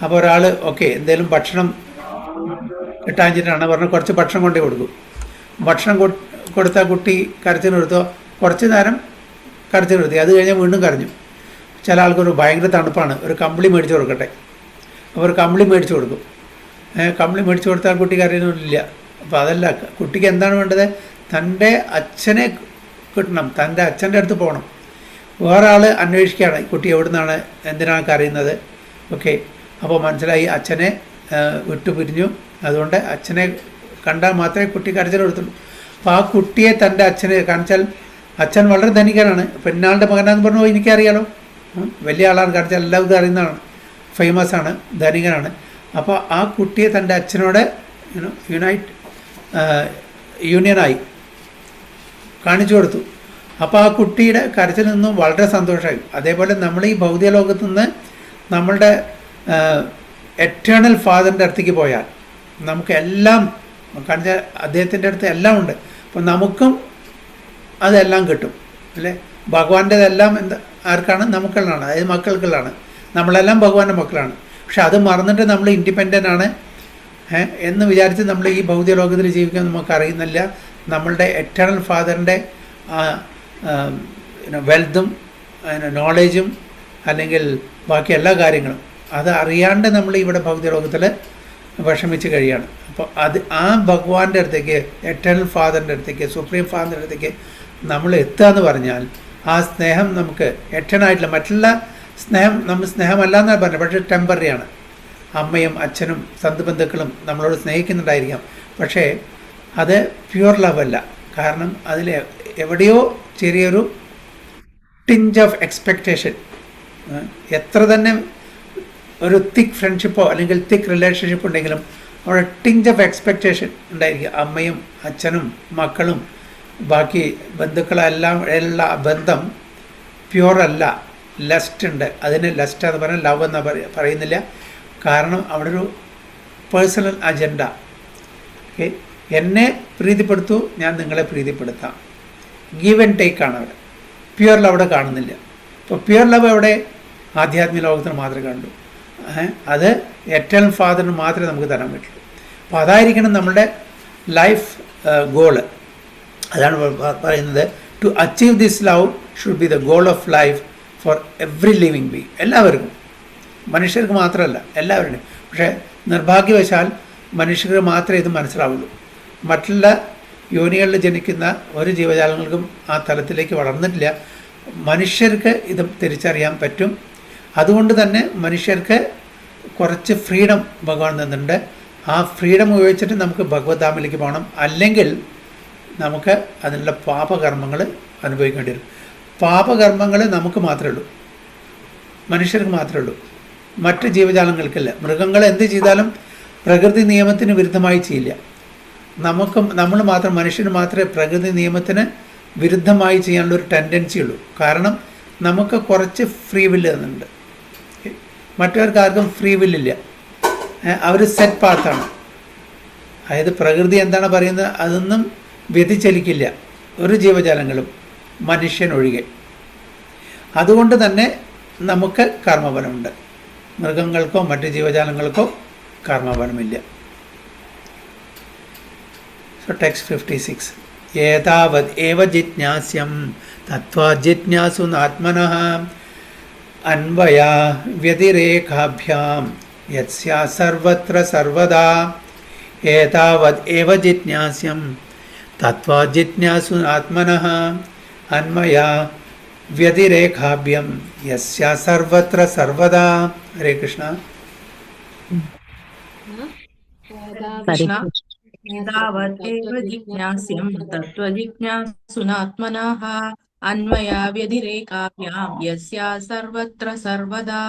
അപ്പോൾ ഒരാൾ ഓക്കെ എന്തെങ്കിലും ഭക്ഷണം കിട്ടാഞ്ഞിട്ടാണ് പറഞ്ഞ് കുറച്ച് ഭക്ഷണം കൊണ്ടേ കൊടുക്കും. ഭക്ഷണം കൊടുത്ത കുട്ടി കരച്ചു നിർത്തോ, കുറച്ച് നേരം കരച്ചു നിർത്തി, അത് കഴിഞ്ഞാൽ വീണ്ടും കരഞ്ഞു. ചില ആൾക്കൊരു ഭയങ്കര തണുപ്പാണ്, ഒരു കമ്പിളി മേടിച്ച് കൊടുക്കട്ടെ, അപ്പോൾ ഒരു കമ്പിളി മേടിച്ച് കൊടുക്കും. കമ്പിളി മേടിച്ച് കൊടുത്താൽ കുട്ടി കരയുന്നില്ല. അപ്പോൾ അതല്ല, കുട്ടിക്ക് എന്താണ് വേണ്ടത്? തൻ്റെ അച്ഛനെ കിട്ടണം, തൻ്റെ അച്ഛൻ്റെ അടുത്ത് പോകണം. വേറെ ആൾ അന്വേഷിക്കുകയാണ് കുട്ടി എവിടെ നിന്നാണ്, എന്തിനാണ് കരയുന്നത്. ഓക്കെ, അപ്പോൾ മനസ്സിലായി അച്ഛനെ വിട്ടുപിരിഞ്ഞു, അതുകൊണ്ട് അച്ഛനെ കണ്ടാൽ മാത്രമേ കുട്ടി കരച്ചിൽ കൊടുത്തുള്ളൂ. അപ്പോൾ ആ കുട്ടിയെ തൻ്റെ അച്ഛനെ കാണിച്ചാൽ അച്ഛൻ വളരെ ധനികനാണ്, പെണ്ണാളുടെ മകനാന്ന് പറഞ്ഞു എനിക്കറിയാലോ, വലിയ ആളാണ്, കാണിച്ചാൽ എല്ലാവർക്കും അറിയുന്നതാണ്, ഫേമസ് ആണ്, ധനികനാണ്. അപ്പോൾ ആ കുട്ടിയെ തൻ്റെ അച്ഛനോട് യൂണിയനായി കാണിച്ചു കൊടുത്തു. അപ്പോൾ ആ കുട്ടിയുടെ കരച്ചിൽ നിന്നും വളരെ സന്തോഷമായി. അതേപോലെ നമ്മൾ ഈ ഭൗതിക ലോകത്തു നിന്ന് നമ്മളുടെ എറ്റേണൽ ഫാദറിൻ്റെ അടുത്തേക്ക് പോയാൽ നമുക്ക് എല്ലാം കാണിച്ചാൽ അദ്ദേഹത്തിൻ്റെ അടുത്ത് എല്ലാം ഉണ്ട്. അപ്പോൾ നമുക്കും അതെല്ലാം കിട്ടും അല്ലേ? ഭഗവാന്റേതെല്ലാം ആർക്കാണ്? നമുക്കുള്ളതാണ്, അതായത് മക്കൾക്കുള്ളതാണ്. നമ്മളെല്ലാം ഭഗവാന്റെ മക്കളാണ്. പക്ഷെ അത് മറന്നിട്ട് നമ്മൾ ഇൻഡിപെൻഡൻ്റ് ആണ് എന്ന് വിചാരിച്ച് നമ്മൾ ഈ ഭൗതിക ലോകത്തിൽ ജീവിക്കാൻ നമുക്ക് അറിയുന്നില്ല. നമ്മളുടെ എറ്റേണൽ ഫാദറിൻ്റെ വെൽത്തും നോളേജും അല്ലെങ്കിൽ ബാക്കി എല്ലാ കാര്യങ്ങളും അത് അറിയാണ്ട് നമ്മൾ ഇവിടെ ഭൗതിക ലോകത്തിൽ വിഷമിച്ച് കഴിയാണ്. അപ്പോൾ ആ ഭഗവാന്റെ അടുത്തേക്ക്, എറ്റേണൽ ഫാദറിൻ്റെ അടുത്തേക്ക്, സുപ്രീം ഫാദറിൻ്റെ അടുത്തേക്ക് നമ്മൾ എത്തുക എന്ന് പറഞ്ഞാൽ ആ സ്നേഹം നമുക്ക് എറ്റേണായിട്ടില്ല. മറ്റുള്ള സ്നേഹം നമ്മൾ സ്നേഹമല്ല എന്നാണ് പറഞ്ഞത്, പക്ഷേ ടെമ്പററിയാണ്. അമ്മയും അച്ഛനും ബന്ധുക്കളും നമ്മളോട് സ്നേഹിക്കുന്നുണ്ടായിരിക്കാം, പക്ഷേ അത് പ്യുവർ ലവ് അല്ല. കാരണം അതിൽ എവിടെയോ ചെറിയൊരു ടിഞ്ച് ഓഫ് എക്സ്പെക്റ്റേഷൻ, എത്ര തന്നെ ഒരു തിക്ക് ഫ്രണ്ട്ഷിപ്പോ അല്ലെങ്കിൽ തിക്ക് റിലേഷൻഷിപ്പ് ഉണ്ടെങ്കിലും അവിടെ ടിഞ്ച് ഓഫ് എക്സ്പെക്റ്റേഷൻ ഉണ്ടായിരിക്കും. അമ്മയും അച്ഛനും മക്കളും ബാക്കി ബന്ധുക്കളെല്ലാം ഉള്ള ബന്ധം പ്യുവറല്ല, ലസ്റ്റ് ഉണ്ട്. അതിന് ലസ്റ്റ് എന്ന് പറഞ്ഞാൽ ലവ് എന്ന് പറയുന്നില്ല. കാരണം അവിടെ ഒരു പേഴ്സണൽ അജണ്ട. ഓക്കെ, എന്നെ പ്രീതിപ്പെടുത്തു, ഞാൻ നിങ്ങളെ പ്രീതിപ്പെടുത്താം. ഗീവ് ആൻഡ് ടേക്ക് ആണ് അവിടെ. പ്യുവർ ലവ് അവിടെ കാണുന്നില്ല. അപ്പോൾ പ്യുവർ ലവ് അവിടെ ആധ്യാത്മിക ലോകത്തിന് മാത്രമേ കണ്ടു. അത് എറ്റേണൽ ഫാദറിന് മാത്രമേ നമുക്ക് തരാൻ പറ്റുള്ളൂ. അപ്പോൾ അതായിരിക്കണം നമ്മുടെ ലൈഫ് ഗോള്. അതാണ് പറയുന്നത്, to achieve this love should be the goal of life for every living being. എല്ലാവർക്കും, മനുഷ്യർക്ക് മാത്രമല്ല എല്ലാവരുടെയും. പക്ഷേ നിർഭാഗ്യവശാൽ മനുഷ്യർക്ക് മാത്രമേ ഇത് മനസ്സിലാവുള്ളൂ. മറ്റുള്ള യോനികളിൽ ജനിക്കുന്ന ഒരു ജീവജാലങ്ങൾക്കും ആ തലത്തിലേക്ക് വളർന്നിട്ടില്ല. മനുഷ്യർക്ക് ഇത് തിരിച്ചറിയാൻ പറ്റും. അതുകൊണ്ട് തന്നെ മനുഷ്യർക്ക് കുറച്ച് ഫ്രീഡം ഭഗവാൻ തന്നിട്ടുണ്ട്. ആ ഫ്രീഡം ഉപയോഗിച്ചിട്ട് നമുക്ക് ഭഗവത്ധാമിലേക്ക് പോകണം. അല്ലെങ്കിൽ നമുക്ക് അതിനുള്ള പാപകർമ്മങ്ങൾ അനുഭവിക്കേണ്ടി വരും. പാപകർമ്മങ്ങൾ നമുക്ക് മാത്രമേ ഉള്ളൂ. മനുഷ്യർക്ക് മാത്രമേ ഉള്ളൂ, മറ്റ് ജീവജാലങ്ങൾക്കില്ല. മൃഗങ്ങൾ എന്ത് ചെയ്താലും പ്രകൃതി നിയമത്തിന് വിരുദ്ധമായി ചെയ്യില്ല. നമ്മൾ മാത്രം, മനുഷ്യന് മാത്രമേ പ്രകൃതി നിയമത്തിന് വിരുദ്ധമായി ചെയ്യാനുള്ളൊരു ടെൻഡൻസി ഉള്ളൂ. കാരണം നമുക്ക് കുറച്ച് ഫ്രീ വില്ല് എന്നുണ്ട്, മറ്റവർക്ക് ആർക്കും ഫ്രീ വില്ലില്ല. അവർ സെറ്റ് പാത്താണ്. അതായത് പ്രകൃതി എന്താണ് പറയുന്നത് അതൊന്നും വ്യതിചലിക്കില്ല ഒരു ജീവജാലങ്ങളും, മനുഷ്യനൊഴികെ. അതുകൊണ്ട് തന്നെ നമുക്ക് കർമ്മഫലമുണ്ട്. മൃഗങ്ങൾക്കോ മറ്റ് ജീവജാലങ്ങൾക്കോ കർമ്മഫലമില്ല. So text 56. ഏതാവത് ഏവ ജിജ്ഞാസ്യം തത്വാ ജിജ്ഞാസുനാത്മനഃ അന്വയാ വ്യതിരേകാഭ്യാം യസ്യാ സർവത്ര സർവദാ. ഏതാവത് ഏവ ജിജ്ഞാസ്യം തത്വാ ജിജ്ഞാസുനാത്മനഃ അന്വയാ വ്യതിരേകാഭ്യം യസ്യാ സർവത്ര സർവദാ. ഹരേ കൃഷ്ണ. കൃഷ്ണ. एतावदेव जिज्ञास्यं तत्त्वजिज्ञासुनात्मनः अन्वया व्यतिरेकाभ्यां यस्या सर्वत्र सर्वदा.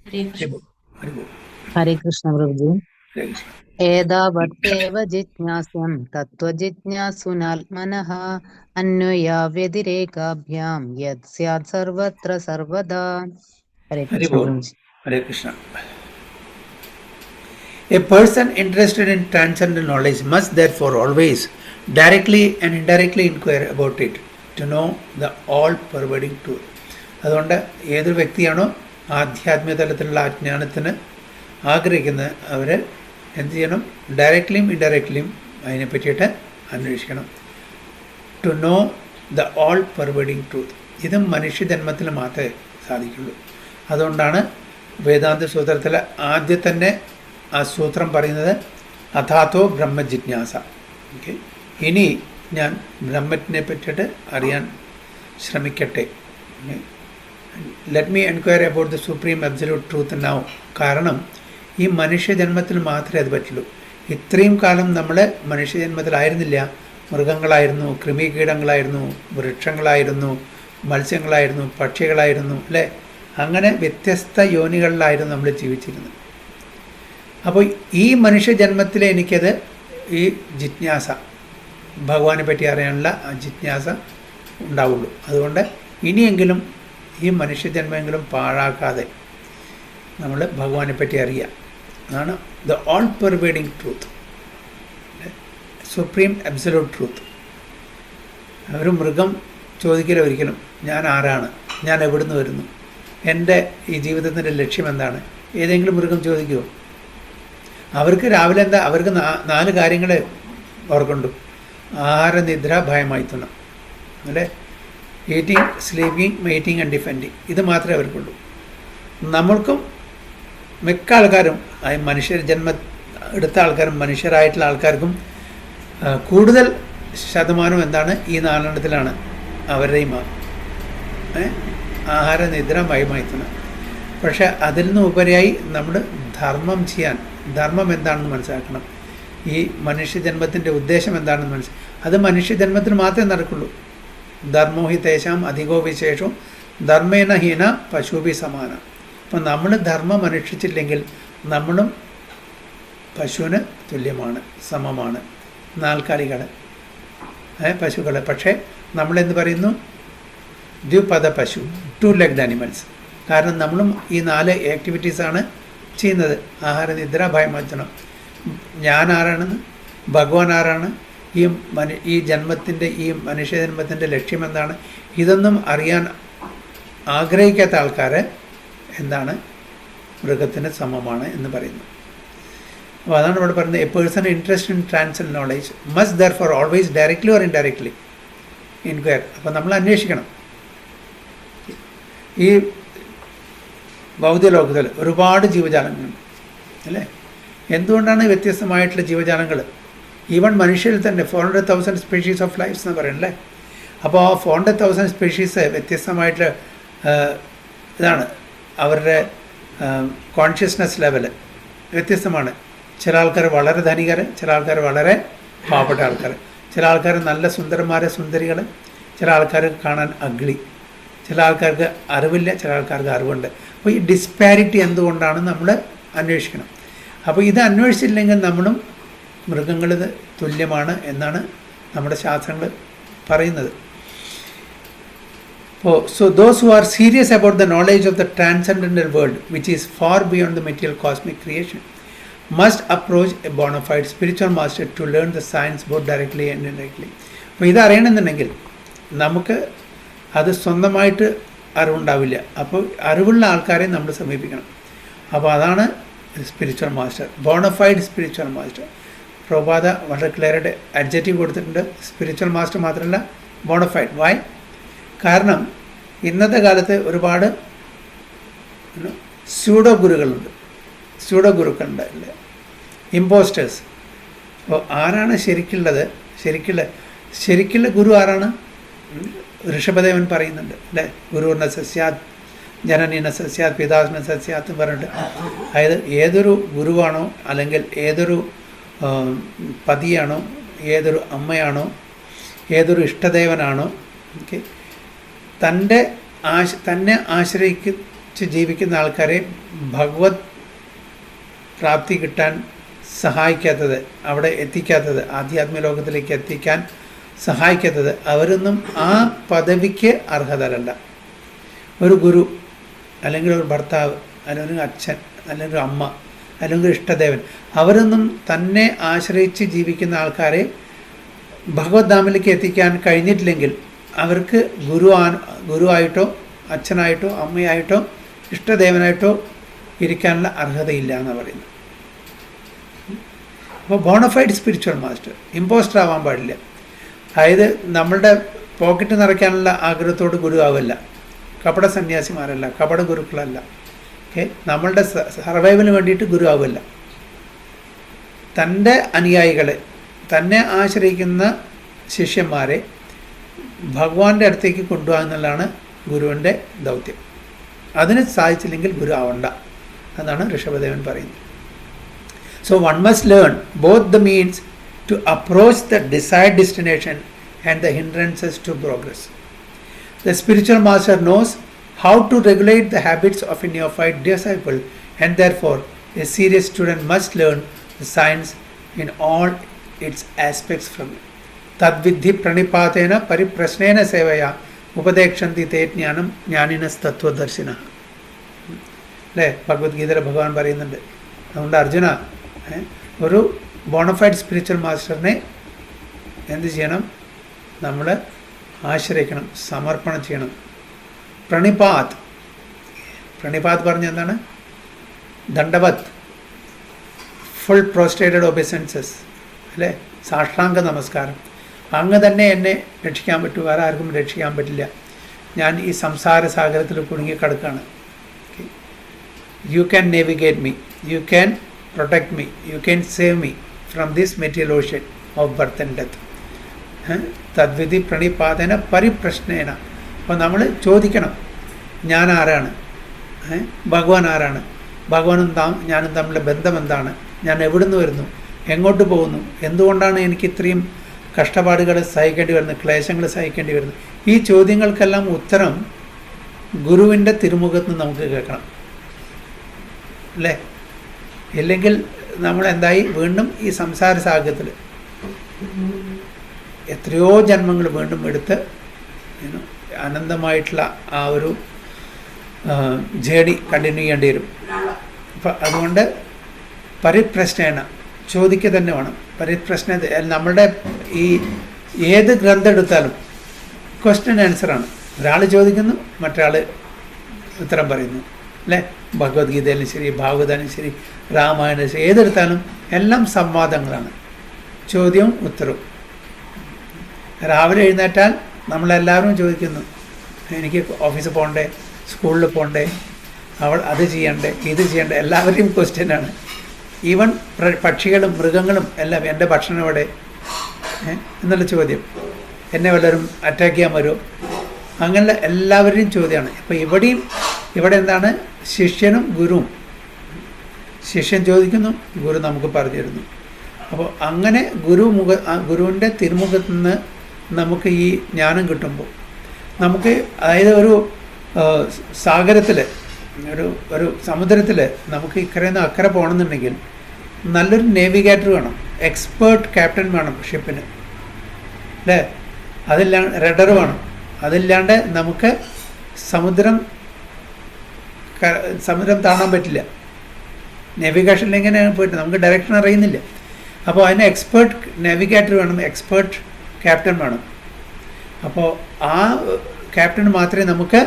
हरे कृष्ण. हरे कृष्ण प्रभुजी. ഹരേ കൃഷ്ണ. एतावदेव जिज्ञास्यं तत्त्वजिज्ञासुनात्मनः अन्वया व्यतिरेकाभ्यां यत् स्यात् सर्वत्र सर्वदा. हरे Hari Krishna ball. Prabhuji. Hare Krishna. A person interested in transcendental knowledge must therefore always directly and indirectly inquire about it to know the all-pervading truth. അതുകൊണ്ട് ഏതൊരു വ്യക്തിയാണോ ആധ്യാത്മിക തലത്തിലുള്ള അജ്ഞാനത്തിന് ആഗ്രഹിക്കുന്നത് അവർ എന്ത് ചെയ്യണം? ഡയറക്റ്റ്ലിയും ഇൻഡയറക്റ്റ്ലിയും അതിനെ പറ്റിയിട്ട് അന്വേഷിക്കണം. To know the all pervading truth. ഇത് മനുഷ്യജന്മത്തിൽ മാത്രമേ സാധിക്കുള്ളൂ. അതുകൊണ്ടാണ് വേദാന്ത സൂത്രത്തിൽ ആദ്യം തന്നെ ആ സൂത്രം പറയുന്നത് അഥാതോ ബ്രഹ്മജിജ്ഞാസ. ഓക്കെ, ഇനി ഞാൻ ബ്രഹ്മത്തിനെ പറ്റിയിട്ട് അറിയാൻ ശ്രമിക്കട്ടെ. Let me enquire about the supreme absolute truth now. കാരണം ഈ മനുഷ്യജന്മത്തിൽ മാത്രമേ അത് പറ്റുള്ളൂ. ഇത്രയും കാലം നമ്മൾ മനുഷ്യജന്മത്തിലായിരുന്നില്ല. മൃഗങ്ങളായിരുന്നു, കൃമികീടങ്ങളായിരുന്നു, വൃക്ഷങ്ങളായിരുന്നു, മത്സ്യങ്ങളായിരുന്നു, പക്ഷികളായിരുന്നു, അല്ലേ? അങ്ങനെ വ്യത്യസ്ത യോനികളിലായിരുന്നു നമ്മൾ ജീവിച്ചിരുന്നത്. അപ്പോൾ ഈ മനുഷ്യജന്മത്തിൽ എനിക്കത് ഈ ജിജ്ഞാസ, ഭഗവാനെ പറ്റി അറിയാനുള്ള ആ ജിജ്ഞാസ ഉണ്ടാവുള്ളൂ. അതുകൊണ്ട് ഇനിയെങ്കിലും ഈ മനുഷ്യജന്മമെങ്കിലും പാഴാക്കാതെ നമ്മൾ ഭഗവാനെ പറ്റി അറിയുക. അതാണ് the all pervading truth, supreme absolute truth. ഒരു മൃഗം ചോദിക്കില്ല ഒരിക്കലും ഞാൻ ആരാണ്, ഞാൻ എവിടുന്ന് വരുന്നു, എൻ്റെ ഈ ജീവിതത്തിൻ്റെ ലക്ഷ്യം എന്താണ്. ഏതെങ്കിലും മൃഗം ചോദിക്കുമോ? അവർക്ക് രാവിലെ എന്താ, അവർക്ക് 4 കാര്യങ്ങൾ ഓർക്കുണ്ടു. ആഹാര, നിദ്ര, ഭയമൈഥുനം, അല്ലേ? Eating, sleeping, mating and defending. ഇത് മാത്രമേ അവർക്കുള്ളൂ. നമ്മൾക്കും മിക്ക ആൾക്കാരും, മനുഷ്യർ ജന്മ എടുത്ത ആൾക്കാരും മനുഷ്യരായിട്ടുള്ള ആൾക്കാർക്കും കൂടുതൽ ശതമാനം എന്താണ്? ഈ 4 അവരുടെയും ആഹാര, നിദ്ര, ഭയമൈഥുനം. പക്ഷെ അതിൽ നിന്ന് ഉപരിയായി നമ്മൾ ധർമ്മം ചെയ്യാൻ, ധർമ്മം എന്താണെന്ന് മനസ്സിലാക്കണം. ഈ മനുഷ്യജന്മത്തിൻ്റെ ഉദ്ദേശം എന്താണെന്ന് അത് മനുഷ്യജന്മത്തിന് മാത്രമേ നടക്കുള്ളൂ. ധർമ്മോ ഹി തേശാം അധികോ വിശേഷവും ധർമ്മേന ഹീന പശുഭി സമാന. അപ്പം നമ്മൾ ധർമ്മം അനുഷ്ഠിച്ചില്ലെങ്കിൽ നമ്മളും പശുവിന് തുല്യമാണ്, സമമാണ്. 4 കാലികൾ, പശുക്കൾ. പക്ഷേ നമ്മളെന്ത് പറയുന്നു? ദ്വിപദ പശു, 2 legged animals. കാരണം നമ്മളും ഈ 4 ആക്ടിവിറ്റീസാണ് ചെയ്യുന്നത്. ആഹാര, നിദ്ര, ഭയമൈഥുനം. ഞാൻ ആരാണെന്ന്, ഭഗവാൻ ആരാണ്, ഈ ജന്മത്തിൻ്റെ, ഈ മനുഷ്യജന്മത്തിൻ്റെ ലക്ഷ്യം എന്താണ്, ഇതൊന്നും അറിയാൻ ആഗ്രഹിക്കാത്ത ആൾക്കാർ എന്താണ്? മൃഗത്തിന് സമമാണ് എന്ന് പറയുന്നു. അപ്പോൾ അതാണ് ഇവിടെ പറയുന്നത്. A person interest in transcendent knowledge must therefore always directly or indirectly inquire. അപ്പോൾ നമ്മൾ അന്വേഷിക്കണം. ഈ ഭൗതിക ലോകത്തിൽ ഒരുപാട് ജീവജാലങ്ങളുണ്ട്, അല്ലേ? എന്തുകൊണ്ടാണ് വ്യത്യസ്തമായിട്ടുള്ള ജീവജാലങ്ങൾ? ഈവൻ മനുഷ്യരിൽ തന്നെ 400,000 സ്പീഷീസ് ഓഫ് ലൈഫ്സ് എന്ന് പറയുന്നത്. അപ്പോൾ 400,000 സ്പീഷീസ് വ്യത്യസ്തമായിട്ടുള്ള ഇതാണ്. അവരുടെ കോൺഷ്യസ്നെസ് ലെവൽ വ്യത്യസ്തമാണ്. ചില ആൾക്കാർ വളരെ ധനികർ, ചില ആൾക്കാർ വളരെ പാവപ്പെട്ട ആൾക്കാർ, ചില ആൾക്കാർ നല്ല സുന്ദരന്മാരെ, സുന്ദരികൾ, ചില ആൾക്കാർ കാണാൻ അഗ്ലി, ചില ആൾക്കാർക്ക് അറിവില്ല, ചില ആൾക്കാർക്ക് അറിവുണ്ട്. അപ്പോൾ ഈ ഡിസ്പാരിറ്റി എന്തുകൊണ്ടാണ് നമ്മൾ അന്വേഷിക്കണം. അപ്പോൾ ഇത് അന്വേഷിച്ചില്ലെങ്കിൽ നമ്മളും മൃഗങ്ങളിൽ തുല്യമാണ് എന്നാണ് നമ്മുടെ ശാസ്ത്രങ്ങൾ പറയുന്നത്. So those who are serious about the knowledge of the transcendental world, which is far beyond the material cosmic creation, must approach a bona fide spiritual master to learn the science both directly and indirectly. അപ്പോൾ ഇത് അറിയണമെന്നുണ്ടെങ്കിൽ നമുക്ക് അത് സ്വന്തമായിട്ട് അറിവുണ്ടാവില്ല. അപ്പോൾ അറിവുള്ള ആൾക്കാരെ നമ്മൾ സമീപിക്കണം. അപ്പോൾ അതാണ് spiritual master, bona fide spiritual master. പ്രഭാത വളരെ ക്ലിയറായിട്ട് അഡ്ജക്റ്റീവ് കൊടുത്തിട്ടുണ്ട്. സ്പിരിച്വൽ മാസ്റ്റർ മാത്രമല്ല, ബോണഫൈഡ്. വൈ? കാരണം ഇന്നത്തെ കാലത്ത് ഒരുപാട് സ്യൂഡോ ഗുരുക്കളുണ്ട്, അല്ലേ, ഇമ്പോസ്റ്റേഴ്സ്. അപ്പോൾ ആരാണ് ശരിക്കുള്ളത്? ശരിക്കുള്ള ഗുരു ആരാണ്? ഋഷഭദേവൻ പറയുന്നുണ്ട് അല്ലേ, ഗുരുവിന സസ്യാത് ജനനീന സസ്യാത് പിതാവിന സസ്യാത്ത് എന്ന് പറഞ്ഞിട്ട്. അതായത് ഏതൊരു ഗുരുവാണോ, അല്ലെങ്കിൽ ഏതൊരു പതിയാണോ, ഏതൊരു അമ്മയാണോ, ഏതൊരു ഇഷ്ടദേവനാണോ, ഓക്കെ, തന്നെ ആശ്രയിച്ച് ജീവിക്കുന്ന ആൾക്കാരെ ഭഗവത് പ്രാപ്തി കിട്ടാൻ സഹായിക്കാത്തത്, അവിടെ എത്തിക്കാത്തത്, ആധ്യാത്മിക ലോകത്തിലേക്ക് എത്തിക്കാൻ സഹായിക്കാത്തത്, അവരൊന്നും ആ പദവിക്ക് അർഹതരല്ല. ഒരു ഗുരു, അല്ലെങ്കിൽ ഒരു ഭർത്താവ്, അല്ലെങ്കിൽ ഒരു അച്ഛൻ, അല്ലെങ്കിൽ ഒരു അമ്മ, അല്ലെങ്കിൽ ഒരു ഇഷ്ടദേവൻ, അവരൊന്നും തന്നെ ആശ്രയിച്ച് ജീവിക്കുന്ന ആൾക്കാരെ ഭഗവത് ധാമിലേക്ക് എത്തിക്കാൻ കഴിഞ്ഞിട്ടില്ലെങ്കിൽ അവർക്ക് ഗുരുവായിട്ടോ അച്ഛനായിട്ടോ അമ്മയായിട്ടോ ഇഷ്ടദേവനായിട്ടോ ഇരിക്കാനുള്ള അർഹതയില്ല എന്നാണ് പറയുന്നത്. അപ്പോൾ ബോണഫൈഡ് സ്പിരിച്വൽ മാസ്റ്റർ ഇമ്പോസ്റ്റർ ആവാൻ പാടില്ല. അതായത് നമ്മളുടെ പോക്കറ്റ് നിറയ്ക്കാനുള്ള ആഗ്രഹത്തോട് ഗുരു ആവില്ല. കപട സന്യാസിമാരല്ല, കപട ഗുരുക്കളല്ല. ഓക്കെ, നമ്മളുടെ സർവൈവലിന് വേണ്ടിയിട്ട് ഗുരു ആവില്ല. തൻ്റെ അനുയായികളെ, തന്നെ ആശ്രയിക്കുന്ന ശിഷ്യന്മാരെ ഭഗവാന്റെ അടുത്തേക്ക് കൊണ്ടുപോകുക എന്നുള്ളതാണ് ഗുരുവിൻ്റെ ദൗത്യം. അതിന് സാധിച്ചില്ലെങ്കിൽ ഗുരു ആവണ്ട എന്നാണ് ഋഷഭദേവൻ പറയുന്നത്. So one must learn both the means to approach the desired destination and the hindrances to progress. The spiritual master knows how to regulate the habits of a neophyte disciple, and therefore a serious student must learn the science in all its aspects from it. Tadvidhi pranipatena pariprasnena sevaya upadekshanti te jnanam jnaninas tattvadarshina. അല്ലേ, ഭഗവത്ഗീതയിലെ ഭഗവാൻ പറയുന്നുണ്ട്. അതുകൊണ്ട് അർജുന, ഒരു bonafide spiritual മാസ്റ്ററിനെ എന്ത് ചെയ്യണം? നമ്മൾ ആശ്രയിക്കണം, സമർപ്പണം ചെയ്യണം. പ്രണിപാത് പറഞ്ഞ എന്താണ്? ദണ്ഡവത്, ഫുൾ പ്രോസ്ട്രേറ്റഡ് ഒബിസൻസസ് അല്ലേ, സാഷ്ടാംഗ നമസ്കാരം. അങ്ങ് തന്നെ എന്നെ രക്ഷിക്കാൻ പറ്റൂ, വേറെ ആർക്കും രക്ഷിക്കാൻ പറ്റില്ല. ഞാൻ ഈ സംസാര സാഗരത്തിൽ കുടുങ്ങിക്കിടക്കുകയാണ്. You can navigate me, you can protect me, you can save me from this material ocean of birth and death. തദ്വിധി പ്രണിപാതേന പരിപ്രശ്നേന. അപ്പോൾ നമ്മൾ ചോദിക്കണം, ഞാൻ ആരാണ്? ഭഗവാൻ ആരാണ്? ഭഗവാനും ഞാനും തമ്മിലുള്ള ബന്ധം എന്താണ്? ഞാൻ എവിടുന്ന് വരുന്നു? എങ്ങോട്ട് പോകുന്നു? എന്തുകൊണ്ടാണ് എനിക്ക് ഇത്രയും കഷ്ടപ്പാടുകൾ സഹിക്കേണ്ടി വരുന്നത്, ക്ലേശങ്ങൾ സഹിക്കേണ്ടി വരുന്നത്? ഈ ചോദ്യങ്ങൾക്കെല്ലാം ഉത്തരം ഗുരുവിൻ്റെ തിരുമുഖത്ത് നിന്ന് നമുക്ക് കേൾക്കണം അല്ലേ. ഇല്ലെങ്കിൽ നമ്മളെന്തായി? വീണ്ടും ഈ സംസാര സാഗരത്തിൽ എത്രയോ ജന്മങ്ങൾ വീണ്ടും എടുത്ത് അനന്തമായിട്ടുള്ള ആ ഒരു ജേണി കണ്ടിന്യൂ ചെയ്യേണ്ടി വരും. അപ്പം അതുകൊണ്ട് പരിപ്രശ്നേന ചോദിക്കുക തന്നെ വേണം. പരിപ്രശ്ന നമ്മളുടെ ഈ ഏത് ഗ്രന്ഥം എടുത്താലും ക്വസ്റ്റ്യൻ ആൻസറാണ്. ഒരാൾ ചോദിക്കുന്നു, മറ്റൊരാൾ ഉത്തരം പറയുന്നു അല്ലേ. ഭഗവത്ഗീതയിലും ശരി, ഭാഗവതാലും ശരി, രാമായണം ശരി, ഏതെടുത്താലും എല്ലാം സംവാദങ്ങളാണ്, ചോദ്യവും ഉത്തരവും. രാവിലെ എഴുന്നേറ്റാൽ നമ്മളെല്ലാവരും ചോദിക്കുന്നു, എനിക്ക് ഓഫീസിൽ പോകണ്ടേ, സ്കൂളിൽ പോകണ്ടേ, അത് ചെയ്യണ്ടേ, ഇത് ചെയ്യണ്ടേ, എല്ലാവരെയും ക്വസ്റ്റ്യനാണ്. ഈവൻ പക്ഷികളും മൃഗങ്ങളും എല്ലാം എൻ്റെ ഭക്ഷണം എവിടെ എന്നുള്ള ചോദ്യം. എന്നെ വല്ലവരും അറ്റാക്ക് ചെയ്യാൻ വരുമോ? അങ്ങനെ എല്ലാവരുടെയും ചോദ്യമാണ്. അപ്പോൾ ഇവിടെ എന്താണ്? ശിഷ്യനും ഗുരുവും. ശിഷ്യൻ ചോദിക്കുന്നു, ഗുരു നമുക്ക് പറഞ്ഞു തരുന്നു. അപ്പോൾ അങ്ങനെ ഗുരുവിൻ്റെ തിരുമുഖത്ത് നിന്ന് നമുക്ക് ഈ ജ്ഞാനം കിട്ടുമ്പോൾ നമുക്ക് അതായത് ഒരു സാഗരത്തിൽ ഒരു സമുദ്രത്തിൽ നമുക്ക് ഇക്കരെ നിന്ന് അക്കരെ പോകണമെന്നുണ്ടെങ്കിൽ നല്ലൊരു നേവിഗേറ്റർ വേണം, എക്സ്പേർട്ട് ക്യാപ്റ്റൻ വേണം ഷിപ്പിന്, അല്ലേ? അതില്ലാണ്ട് റഡർ വേണം. അതില്ലാണ്ട് നമുക്ക് സമുദ്രം താണ്ടാൻ പറ്റില്ല. നാവിഗേഷനിൽ എങ്ങനെയാണ് പോയിട്ട് നമുക്ക് ഡയറക്ഷൻ അറിയുന്നില്ല. അപ്പോൾ അതിന് എക്സ്പേർട്ട് നാവിഗേറ്റർ വേണം, എക്സ്പേർട്ട് ക്യാപ്റ്റൻ വേണം. അപ്പോൾ ആ ക്യാപ്റ്റന് മാത്രമേ നമുക്ക്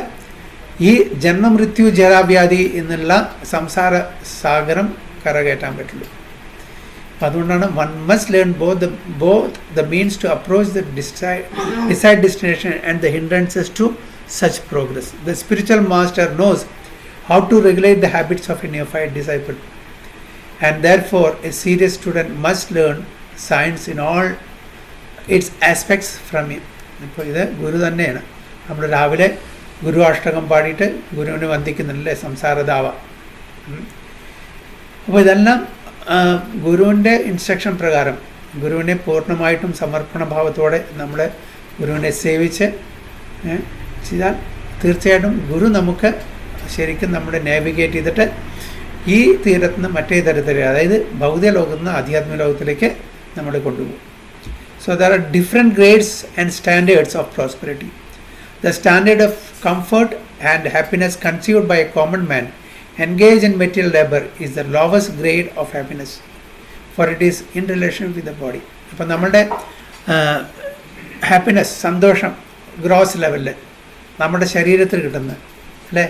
ഈ ജന്മമൃത്യു ജരാവ്യാധി എന്നുള്ള സംസാര സാഗരം കരകയറ്റാൻ പറ്റുള്ളൂ. അപ്പം അതുകൊണ്ടാണ് one must learn both the means to approach the desired destination and the hindrances to such progress. The spiritual master knows how to regulate the habits of a neophyte disciple, and therefore a serious student must learn science in all its aspects from him. ഇപ്പോൾ ഇത് ഗുരു തന്നെയാണ്. നമ്മൾ രാവിലെ ഗുരു അഷ്ടകം പാടിയിട്ട് ഗുരുവിനെ വന്ദിക്കുന്നില്ലേ, സംസാരദാവ. അപ്പോൾ ഇതെല്ലാം ഗുരുവിൻ്റെ ഇൻസ്ട്രക്ഷൻ പ്രകാരം ഗുരുവിനെ പൂർണ്ണമായിട്ടും സമർപ്പണ ഭാവത്തോടെ നമ്മൾ ഗുരുവിനെ സേവിച്ച് ചെയ്താൽ തീർച്ചയായിട്ടും ഗുരു നമുക്ക് ശരിക്കും നമ്മുടെ നാവിഗേറ്റ് ചെയ്തിട്ട് ഈ തീരത്ത് നിന്ന് മറ്റേ തരത്തിലേക്ക്, അതായത് ഭൗതിക ലോകത്ത് നിന്ന് ആധ്യാത്മിക ലോകത്തിലേക്ക് നമ്മളെ കൊണ്ടുപോകും. So there are different grades and standards of prosperity. The standard of comfort and happiness conceived by a common man engaged in material labor is the lowest grade of happiness, for it is in relation with the body. അപ്പോൾ നമ്മളുടെ happiness, സന്തോഷം gross ലെവലിൽ നമ്മുടെ ശരീരത്തിൽ കിട്ടുന്നത്, അല്ലേ?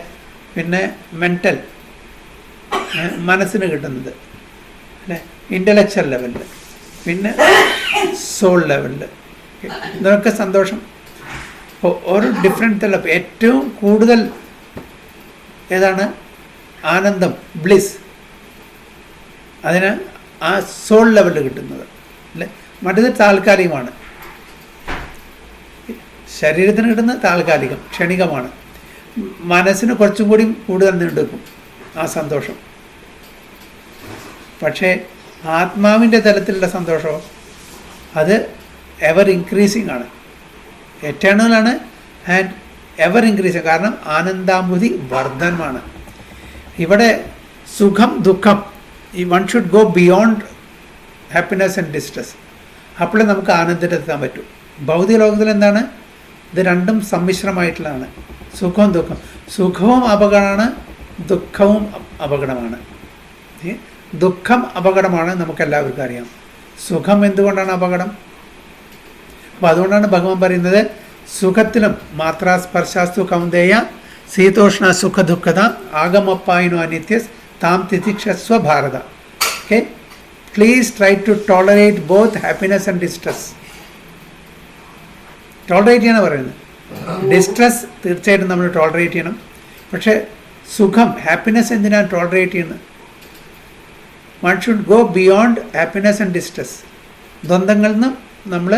പിന്നെ mental, മനസ്സിന് കിട്ടുന്നത്, അല്ലേ? ഇൻ്റലക്ച്വൽ ലെവലിൽ, പിന്നെ സോൾ ലെവലിൽ, ഇതൊക്കെ സന്തോഷം. അപ്പോൾ ഓരോ ഡിഫറെൻറ്റ് തല. ഏറ്റവും കൂടുതൽ ഏതാണ്? ആനന്ദം, ബ്ലിസ്. അതിന് ആ സോൾ ലെവലിൽ കിട്ടുന്നത്, അല്ലേ? മറ്റേത് താൽക്കാലികമാണ്. ശരീരത്തിന് കിട്ടുന്നത് താൽക്കാലികം, ക്ഷണികമാണ്. മനസ്സിന് കുറച്ചും കൂടി കൂടുതൽ നീണ്ടുവെക്കും ആ സന്തോഷം. പക്ഷേ ആത്മാവിൻ്റെ തലത്തിലുള്ള സന്തോഷമോ അത് എവർ ഇൻക്രീസിങ് ആണ്, എറ്റേണലാണ് ആൻഡ് എവർ ഇൻക്രീസിങ്. കാരണം ആനന്ദാംബുധി വർദ്ധനമാണ്. ഇവിടെ സുഖം ദുഃഖം, ഈ one should go beyond happiness and distress. അപ്പോഴേ നമുക്ക് ആനന്ദത്തിലെത്താൻ പറ്റും. ഭൗതിക ലോകത്തിൽ എന്താണ്? ഇത് രണ്ടും സമ്മിശ്രമായിട്ടുള്ളതാണ്, സുഖവും ദുഃഖം. സുഖവും അപകടമാണ്, ദുഃഖവും അപകടമാണ്. ദുഃഖം അപകടമാണ്, നമുക്കെല്ലാവർക്കും അറിയാം. സുഖം എന്തുകൊണ്ടാണ് അപകടം? അപ്പോൾ അതുകൊണ്ടാണ് ഭഗവാൻ പറയുന്നത്, സുഖത്തിലും മാത്രാസ്പർശാസ്തു കൗന്ദേയ ശീതോഷ്ണ സുഖ ദുഃഖത ആഗമപ്പായിനോ അനിത്യസ് താം തിതിക്ഷസ്വ ഭാരത. Okay, please try to tolerate both happiness and distress. Tolerate ചെയ്യാനാണ് പറയുന്നത്. ഡിസ്ട്രെസ് തീർച്ചയായിട്ടും നമ്മൾ ടോളറേറ്റ് ചെയ്യണം. പക്ഷേ സുഖം, ഹാപ്പിനെസ് എന്തിനാണ് ടോളറേറ്റ് ചെയ്യുന്നത്? One should go beyond happiness and distress. ദ്വന്ദ്ങ്ങളിൽ നിന്ന് നമ്മൾ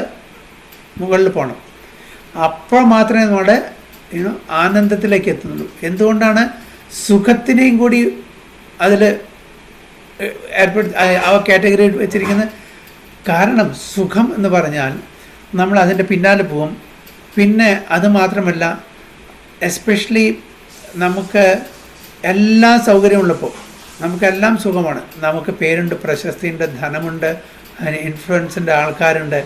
മുകളിൽ പോകണം. അപ്പോൾ മാത്രമേ നമ്മുടെ ആനന്ദത്തിലേക്ക് എത്തുന്നുള്ളൂ. എന്തുകൊണ്ടാണ് സുഖത്തിനെയും കൂടി അതിൽ ആ കാറ്റഗറി വെച്ചിരിക്കുന്നത്? കാരണം സുഖം എന്ന് പറഞ്ഞാൽ നമ്മൾ അതിൻ്റെ പിന്നാലെ പോവും. പിന്നെ അത് മാത്രമല്ല, എസ്പെഷ്യലി നമുക്ക് എല്ലാ സൗകര്യമുള്ളപ്പോൾ നമുക്കെല്ലാം സുഖമാണ്. നമുക്ക് പേരുണ്ട്, പ്രശസ്തിയുണ്ട്, ധനമുണ്ട്, അതിന് ഇൻഫ്ലുവൻസിൻ്റെ ആൾക്കാരുണ്ട്.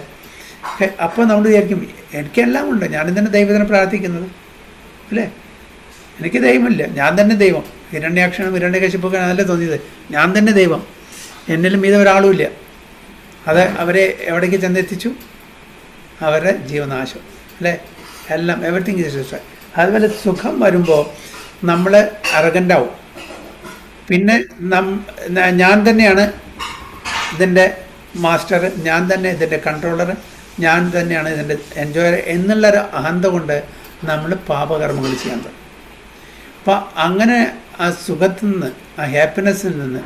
അപ്പോൾ നമ്മൾ വിചാരിക്കും എനിക്കെല്ലാം ഉണ്ട്, ഞാനിതന്നെ ദൈവത്തിനെ പ്രാർത്ഥിക്കുന്നത്, അല്ലേ? എനിക്ക് ദൈവമില്ല, ഞാൻ തന്നെ ദൈവം. ഹിരണ്യകശിപ്പൊക്കെ അതല്ലേ തോന്നിയത്, ഞാൻ തന്നെ ദൈവം, എന്നിലും ഇത് ഒരാളുമില്ല. അത് അവരെ എവിടേക്ക് ചെന്നെത്തിച്ചു? അവരുടെ ജീവനാശം, അല്ലേ? എല്ലാം, എവറിത്തിങ് ഈസ് ഡിസ്ട്രോയ്. അതുപോലെ സുഖം വരുമ്പോൾ നമ്മൾ അറഗൻ്റാവും. പിന്നെ ഞാൻ തന്നെയാണ് ഇതിൻ്റെ മാസ്റ്റർ, ഞാൻ തന്നെ ഇതിൻ്റെ കൺട്രോളർ, ഞാൻ തന്നെയാണ് ഇതിൻ്റെ എൻജോയർ എന്നുള്ളൊരു അഹന്ത കൊണ്ട് നമ്മൾ പാപകർമ്മങ്ങൾ ചെയ്യാൻ തുടങ്ങും. അപ്പോൾ അങ്ങനെ ആ സുഖത്തിൽ നിന്ന്, ആ ഹാപ്പിനെസ്സിൽ നിന്ന്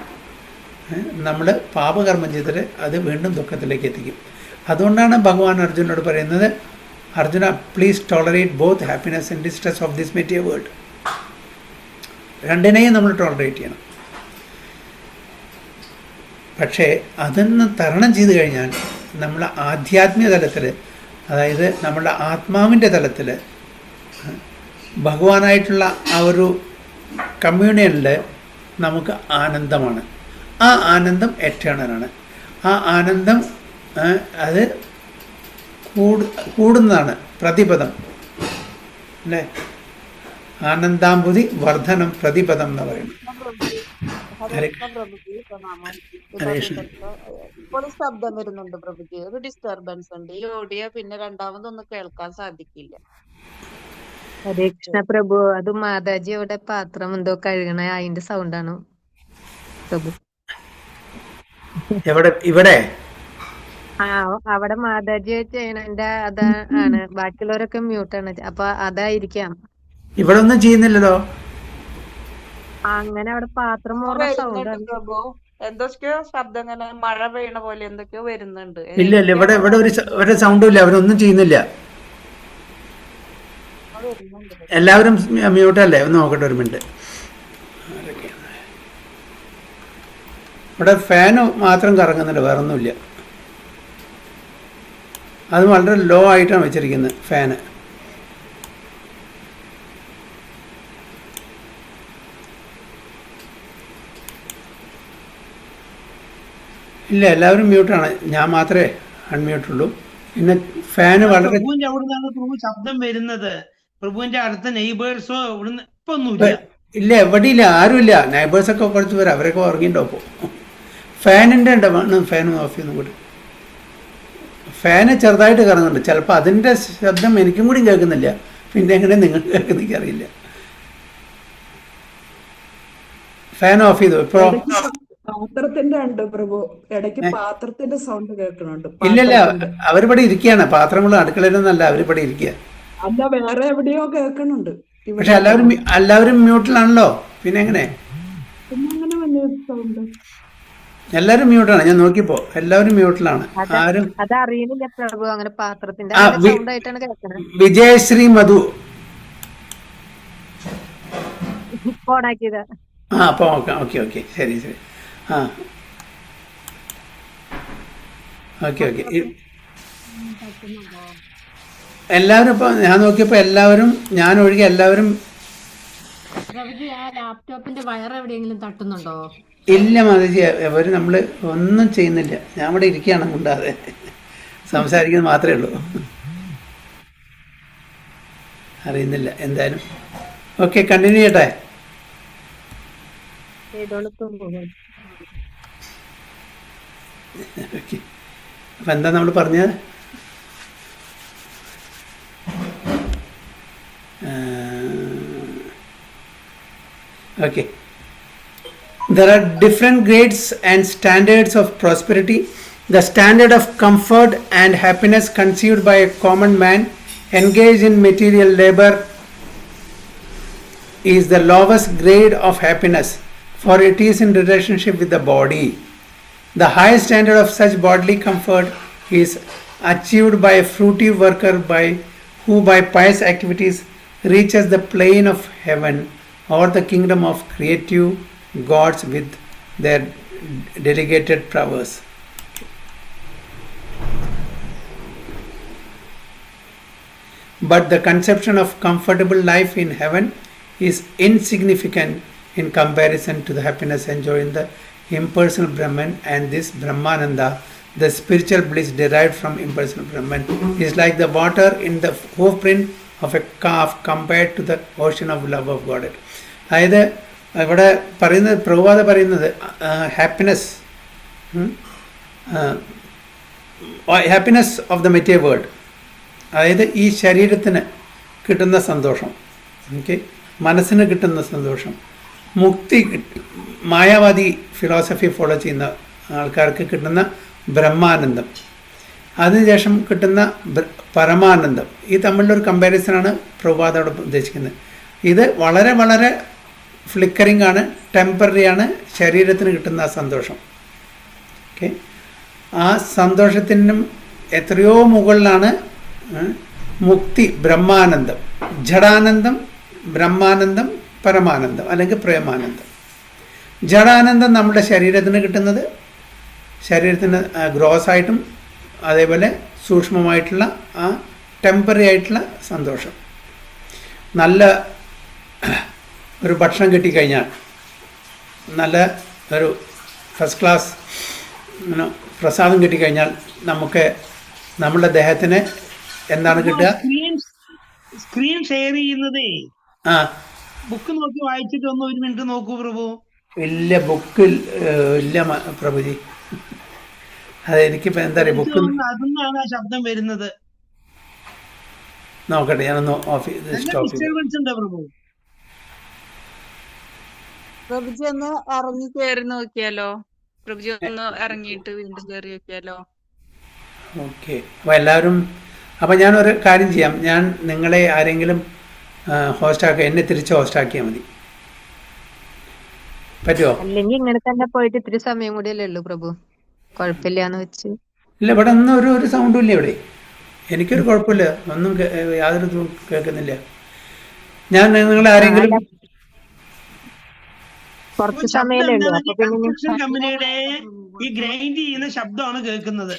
നമ്മൾ പാപകർമ്മം ചെയ്തിട്ട് അത് വീണ്ടും ദുഃഖത്തിലേക്ക് എത്തിക്കും. അതുകൊണ്ടാണ് ഭഗവാൻ അർജുനോട് പറയുന്നത്, Arjuna please tolerate both happiness and distress of this material world. രണ്ടിനെയും നമ്മൾ ടോളറേറ്റ് ചെയ്യണം. പക്ഷേ അതൊന്ന് തരണം ചെയ്ത് കഴിഞ്ഞാൽ നമ്മൾ ആധ്യാത്മിക തലത്തിൽ, അതായത് നമ്മളുടെ ആത്മാവിൻ്റെ തലത്തിൽ ഭഗവാനായിട്ടുള്ള ആ ഒരു കമ്മ്യൂണിയനിൽ നമുക്ക് ആനന്ദമാണ്. ആ ആനന്ദം എറ്റേണലാണ്. ആ ആനന്ദം അത് കൂടുന്നതാണ് പ്രതിപദം അല്ലേ? ആനന്ദാംബുതി വർധനം പ്രതിപദം എന്ന് പറയുന്നത്. ഹരേ കൃഷ്ണ പ്രഭുജി, പ്രണാമം. ഈ പറഞ്ഞിട്ട് ഇപ്പോൾ ശബ്ദം വരുന്നുണ്ട് പ്രഭുജി, ഒരു ഡിസ്റ്റർബൻസ് ഉണ്ട്. ഈ ഓഡിയോ പിന്നെ രണ്ടാമതൊന്നും കേൾക്കാൻ സാധിക്കില്ല. ഹരേ കൃഷ്ണ പ്രഭു, അത് മാതാജിയുടെ പാത്രം എന്തോ കഴുകണ അതിന്റെ സൗണ്ടാണ് പ്രഭു. ഇവിടെ ആ അവിടെ മാതാജി ചെയ്യണതിന്റെ അതാണ്. ബാക്കിയുള്ളവരൊക്കെ മ്യൂട്ടാണ്. അപ്പൊ അതായിരിക്കാം. ഇവിടെ ഒന്നും ചെയ്യുന്നില്ലല്ലോ. അങ്ങനെ അവിടെ പാത്രം മോറുന്ന സൗണ്ട് വരുന്നുണ്ട് പ്രഭു, എന്തൊക്കെയോ ശബ്ദം, ഇങ്ങനെ മഴ പെയ്യണ പോലെ എന്തൊക്കെയോ വരുന്നുണ്ട്. ഇല്ല ഇല്ല, ഇവിടെ ഇവിടെ ഒരു സൗണ്ടും ഇല്ല. അവരൊന്നും ചെയ്യുന്നില്ല. എല്ലാവരും മ്യൂട്ടല്ലേ? ഒന്ന് നോക്കട്ടെ ഒരു മിനിറ്റ്. ഇവിടെ ഫാന് മാത്രം കറങ്ങുന്നുണ്ട്, വേറെ ഒന്നുമില്ല. അത് വളരെ ലോ ആയിട്ടാണ് വെച്ചിരിക്കുന്നത് ഫാന്. ഇല്ല, എല്ലാവരും മ്യൂട്ടാണ്. ഞാൻ മാത്രമേ അൺമ്യൂട്ടുള്ളൂ. പിന്നെ ഫാന് വളരെ പ്രഭുവിന്റെ അവിടെ നിന്നാണ് പ്രഭു ശബ്ദം വരുന്നത്. പ്രഭുവിന്റെ അടുത്ത നെയ്ബേഴ്സോ ഇവിടുന്ന് ഇപ്പൊ ഒന്നുമില്ല. ഇല്ല, എവിടെയില്ല, ആരുമില്ല. നൈബേഴ്സൊക്കെ കുറച്ച് പേര്, അവരൊക്കെ ഉറങ്ങിയിട്ടുണ്ടോ ഇപ്പോൾ. ഫാനിൻ്റെ ഉണ്ട്, ഫാൻ ഓഫ് ചെയ്യുന്ന കൂടി. ഫാന് ചെറുതായിട്ട് കറങ്ങുന്നുണ്ട്. ചിലപ്പോൾ അതിൻ്റെ ശബ്ദം എനിക്കും കൂടി കേൾക്കുന്നില്ല. പിന്നെ എങ്ങനെ നിങ്ങൾ കേൾക്കുന്ന എനിക്കറിയില്ല. ഫാൻ ഓഫ് ചെയ്തു ഇപ്പോൾ. പാത്രത്തിന്റെ ഉണ്ട് പ്രഭു, ഇടയ്ക്ക് പാത്രത്തിന്റെ സൗണ്ട് കേൾക്കുന്നുണ്ട്. ഇല്ലല്ല, അവരിവിടെ ഇരിക്കുകയാണ്. പാത്രങ്ങൾ അടുക്കളയിലൊന്നല്ല, അവരിവിടെ ഇരിക്കുക. അല്ല, വേറെ എവിടെയോ കേൾക്കുന്നുണ്ട്. പക്ഷെ എല്ലാവരും മ്യൂട്ടിലാണല്ലോ. പിന്നെ എങ്ങനെ അങ്ങനെ വലിയ സൗണ്ട്? എല്ലാവരും മ്യൂട്ടാണ്. ഞാൻ നോക്കിയപ്പോ എല്ലാവരും മ്യൂട്ടിലാണ്. ആരും അതറിയുന്നില്ല പ്രഭു. അങ്ങനെ പാത്രത്തിന്റെ സൗണ്ട് ആയിട്ടാണ് കേൾക്കുന്നത്. വിജയശ്രീ മധു ഓണാക്കിയത്. അപ്പോൾ ഓക്കെ ഓക്കെ, ശരി ശരി. ആ ഓക്കെ ഓക്കെ. എല്ലാവരും ഇപ്പോൾ ഞാൻ നോക്കിയപ്പോൾ എല്ലാവരും, ഞാൻ ഒഴികെ എല്ലാവരും. ലാപ്ടോപ്പിന്റെ വയർ എവിടെയെങ്കിലും തട്ടുന്നുണ്ടോ? ഇല്ല മാതജി, അവർ നമ്മൾ ഒന്നും ചെയ്യുന്നില്ല. ഞാൻ ഇവിടെ ഇരിക്കുകയാണ്, കൂടാതെ സംസാരിക്കുന്നത് മാത്രമേ ഉള്ളൂ. അറിയുന്നില്ല എന്തായാലും. ഓക്കെ, കണ്ടിന്യൂ ചെയ്യട്ടെ. ഓക്കെ, അപ്പം എന്താ നമ്മൾ പറഞ്ഞത്? Okay. There are different grades and standards of prosperity. The standard of comfort and happiness conceived by a common man engaged in material labor is the lowest grade of happiness, for it is in relationship with the body. The highest standard of such bodily comfort is achieved by a fruitive worker who by pious activities reaches the plane of heaven or the kingdom of creative gods with their delegated powers. But the conception of comfortable life in heaven is insignificant in comparison to the happiness enjoyed in the impersonal Brahman, and this Brahmananda, the spiritual bliss derived from impersonal Brahman, is like the water in the hoofprint of a calf compared to the ocean of love of God. അതായത് ഇവിടെ പറയുന്നത്, പ്രഭുപാദ പറയുന്നത്, happiness of the material world, അതായത് ഈ ശരീരത്തിന് കിട്ടുന്ന സന്തോഷം, okay, മനസ്സിന് കിട്ടുന്ന സന്തോഷം, മുക്തി, മായാവാദി ഫിലോസഫി ഫോളോ ചെയ്യുന്ന ആൾക്കാർക്ക് കിട്ടുന്ന ബ്രഹ്മാനന്ദം, അതിനുശേഷം കിട്ടുന്ന പരമാനന്ദം, ഈ തമ്മിലൊരു കമ്പാരിസനാണ് പ്രഭുപാദോട് ഉദ്ദേശിക്കുന്നത്. ഇത് വളരെ വളരെ ഫ്ലിക്കറിംഗ് ആണ്, ടെമ്പററി ആണ്, ശരീരത്തിന് കിട്ടുന്ന ആ സന്തോഷം. ഓക്കെ, ആ സന്തോഷത്തിനും എത്രയോ മുകളിലാണ് മുക്തി, ബ്രഹ്മാനന്ദം, ജഡാനന്ദം, ബ്രഹ്മാനന്ദം, പരമാനന്ദം അല്ലെങ്കിൽ പ്രേമാനന്ദം. ജഡാനന്ദം നമ്മുടെ ശരീരത്തിന് കിട്ടുന്നത്, ശരീരത്തിന് ഗ്രോസ് ആയിട്ടും അതേപോലെ സൂക്ഷ്മമായിട്ടുള്ള ആ ടെമ്പററി ആയിട്ടുള്ള സന്തോഷം. നല്ല ഒരു ഭക്ഷണം കിട്ടിക്കഴിഞ്ഞാൽ, നല്ല ഒരു ഫസ്റ്റ് ക്ലാസ് പ്രസാദം കിട്ടിക്കഴിഞ്ഞാൽ നമുക്ക് നമ്മുടെ ദേഹത്തിന് എന്താണ് കിട്ടുക? സ്ക്രീൻ ഷെയർ ചെയ്യുന്നതേ ആ, ബുക്ക് നോക്കി വായിച്ചിട്ട് ഒന്ന് 1 മിനിറ്റ് നോക്കൂ പ്രഭു. ഇല്ല, ബുക്കിൽ ഇല്ല പ്രഭുജി. അത് എനിക്കിപ്പോൾ എന്താ പറയുക, ബുക്ക് അതിന്നാണ് ആ ശബ്ദം വരുന്നത്. നോക്കട്ടെ, ഞാനൊന്ന് സ്റ്റോപ്പ് ചെയ്തു. ഡിസ്റ്റർബൻസ് ഉണ്ട് പ്രഭു. പ്രഭുജി ഒന്ന് ഇറങ്ങി കയറി നോക്കിയാലോ? പ്രഭുജി ഒന്ന് ഇറങ്ങിയിട്ട് വീണ്ടും കയറി നോക്കിയാലോ? ഓക്കെ. അപ്പോൾ എല്ലാവരും, അപ്പോൾ ഞാനൊരു കാര്യം ചെയ്യാം, ഞാൻ നിങ്ങളെ ആരെങ്കിലും ഹോസ്റ്റാക്കുക, എന്നെ തിരിച്ച് ഹോസ്റ്റാക്കിയാൽ മതി. പറ്റുമോ? അല്ലെങ്കിൽ ഇങ്ങനെ തന്നെ പോയിട്ട് ഇത്തിരി സമയം കൂടിയല്ലേ ഉള്ളൂ പ്രഭു, കുഴപ്പമില്ലാന്ന് വെച്ച്. ഇല്ല, ഇവിടെ ഒന്നും ഒരു സൗണ്ടും ഇല്ല. ഇവിടെ എനിക്കൊരു കുഴപ്പമില്ല, ഒന്നും യാതൊരു ഇതും കേൾക്കുന്നില്ല. ഞാൻ നിങ്ങളെ ആരെങ്കിലും കുറച്ച് സമയമല്ലേ ഉള്ളൂ, അപ്പൊ പിന്നെ കൺസ്ട്രക്ഷൻ കമ്പനിയുടെ ഈ ഗ്രൈൻഡ് ചെയ്യുന്ന ശബ്ദമാണ് കേൾക്കുന്നത്.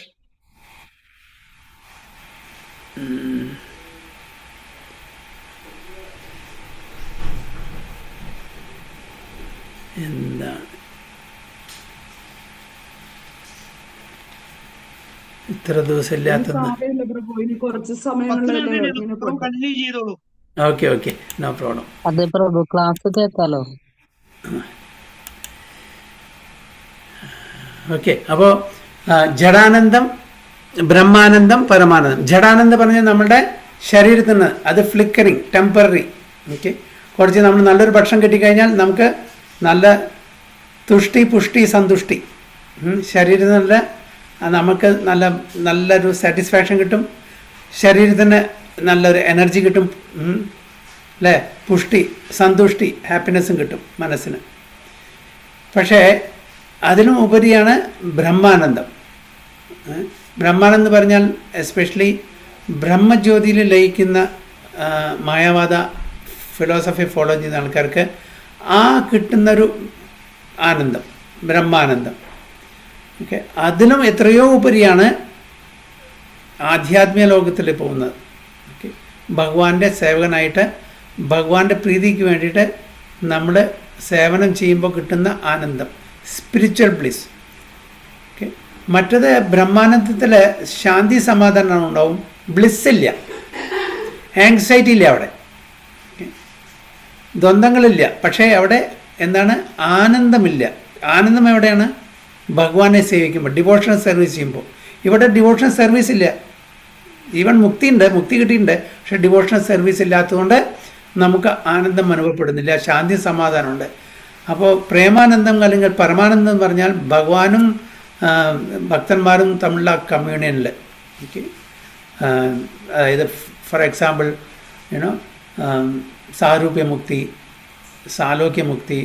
എന്താണ് ഇത്ര ദിവസം ഇല്ലാത്തത്? സാരമില്ല പ്രഭു, ഇനി കുറച്ച് സമയങ്ങളിലല്ലേ ഇങ്ങനെ പോകും. കണ്ടിന്യൂ ചെയ്തോളൂ. Okay okay, no problem. അതെ പ്രഭു, ക്ലാസ് കേൾക്കാലോ. ഓക്കെ. അപ്പോൾ ജഡാനന്ദം, ബ്രഹ്മാനന്ദം, പരമാനന്ദം. ജഡാനന്ദം പറഞ്ഞാൽ നമ്മുടെ ശരീരത്തിന് അത് ഫ്ലിക്കറിങ്, ടെമ്പററി. ഓക്കെ. കുറച്ച് നമ്മൾ നല്ലൊരു ഭക്ഷണം കിട്ടിക്കഴിഞ്ഞാൽ നമുക്ക് നല്ല തുഷ്ടി, പുഷ്ടി, സന്തുഷ്ടി, ശരീരത്തിന് നമുക്ക് നല്ലൊരു സാറ്റിസ്ഫാക്ഷൻ കിട്ടും, ശരീരത്തിന് നല്ലൊരു എനർജി കിട്ടും, അല്ലേ? പുഷ്ടി, സന്തുഷ്ടി, ഹാപ്പിനെസ്സും കിട്ടും മനസ്സിന്. പക്ഷേ അതിനും ഉപരിയാണ് ബ്രഹ്മാനന്ദം. ബ്രഹ്മാനന്ദം പറഞ്ഞാൽ എസ്പെഷ്യലി ബ്രഹ്മജ്യോതിയിൽ ലയിക്കുന്ന മായാവാദ ഫിലോസഫി ഫോളോ ചെയ്യുന്ന ആൾക്കാർക്ക് ആ കിട്ടുന്നൊരു ആനന്ദം, ബ്രഹ്മാനന്ദം. ഓക്കെ. അതിലും എത്രയോ ഉപരിയാണ് ആധ്യാത്മിക ലോകത്തിൽ പോകുന്നത്. ഓക്കെ. ഭഗവാന്റെ സേവകനായിട്ട് ഭഗവാന്റെ പ്രീതിക്ക് വേണ്ടിയിട്ട് നമ്മൾ സേവനം ചെയ്യുമ്പോൾ കിട്ടുന്ന ആനന്ദം, സ്പിരിച്വൽ ബ്ലിസ്. ഓക്കെ. മറ്റത് ബ്രഹ്മാനന്ദത്തിൽ ശാന്തി സമാധാനം ഉണ്ടാവും, ബ്ലിസ്സില്ല, ആങ്സൈറ്റി ഇല്ല, അവിടെ ദ്വന്ദ്ങ്ങളില്ല. പക്ഷേ അവിടെ എന്താണ്? ആനന്ദമില്ല. ആനന്ദം എവിടെയാണ്? ഭഗവാനെ സേവിക്കുമ്പോൾ, ഡിവോഷണൽ സർവീസ് ചെയ്യുമ്പോൾ. ഇവിടെ ഡിവോഷണൽ സർവീസ് ഇല്ല. ഈവൻ മുക്തിയുണ്ട്, മുക്തി കിട്ടിയിട്ടുണ്ട്, പക്ഷേ ഡിവോഷണൽ സർവീസ് ഇല്ലാത്തതുകൊണ്ട് നമുക്ക് ആനന്ദം അനുഭവപ്പെടുന്നില്ല, ശാന്തി സമാധാനമുണ്ട്. അപ്പോൾ പ്രേമാനന്ദം അല്ലെങ്കിൽ പരമാനന്ദം എന്ന് പറഞ്ഞാൽ ഭഗവാനും ഭക്തന്മാരും തമ്മിലുള്ള കമ്മ്യൂണിയനിൽ. ഓക്കെ. അതായത് ഫോർ എക്സാമ്പിൾ സാരൂപ്യമുക്തി, സാലോക്യമുക്തി,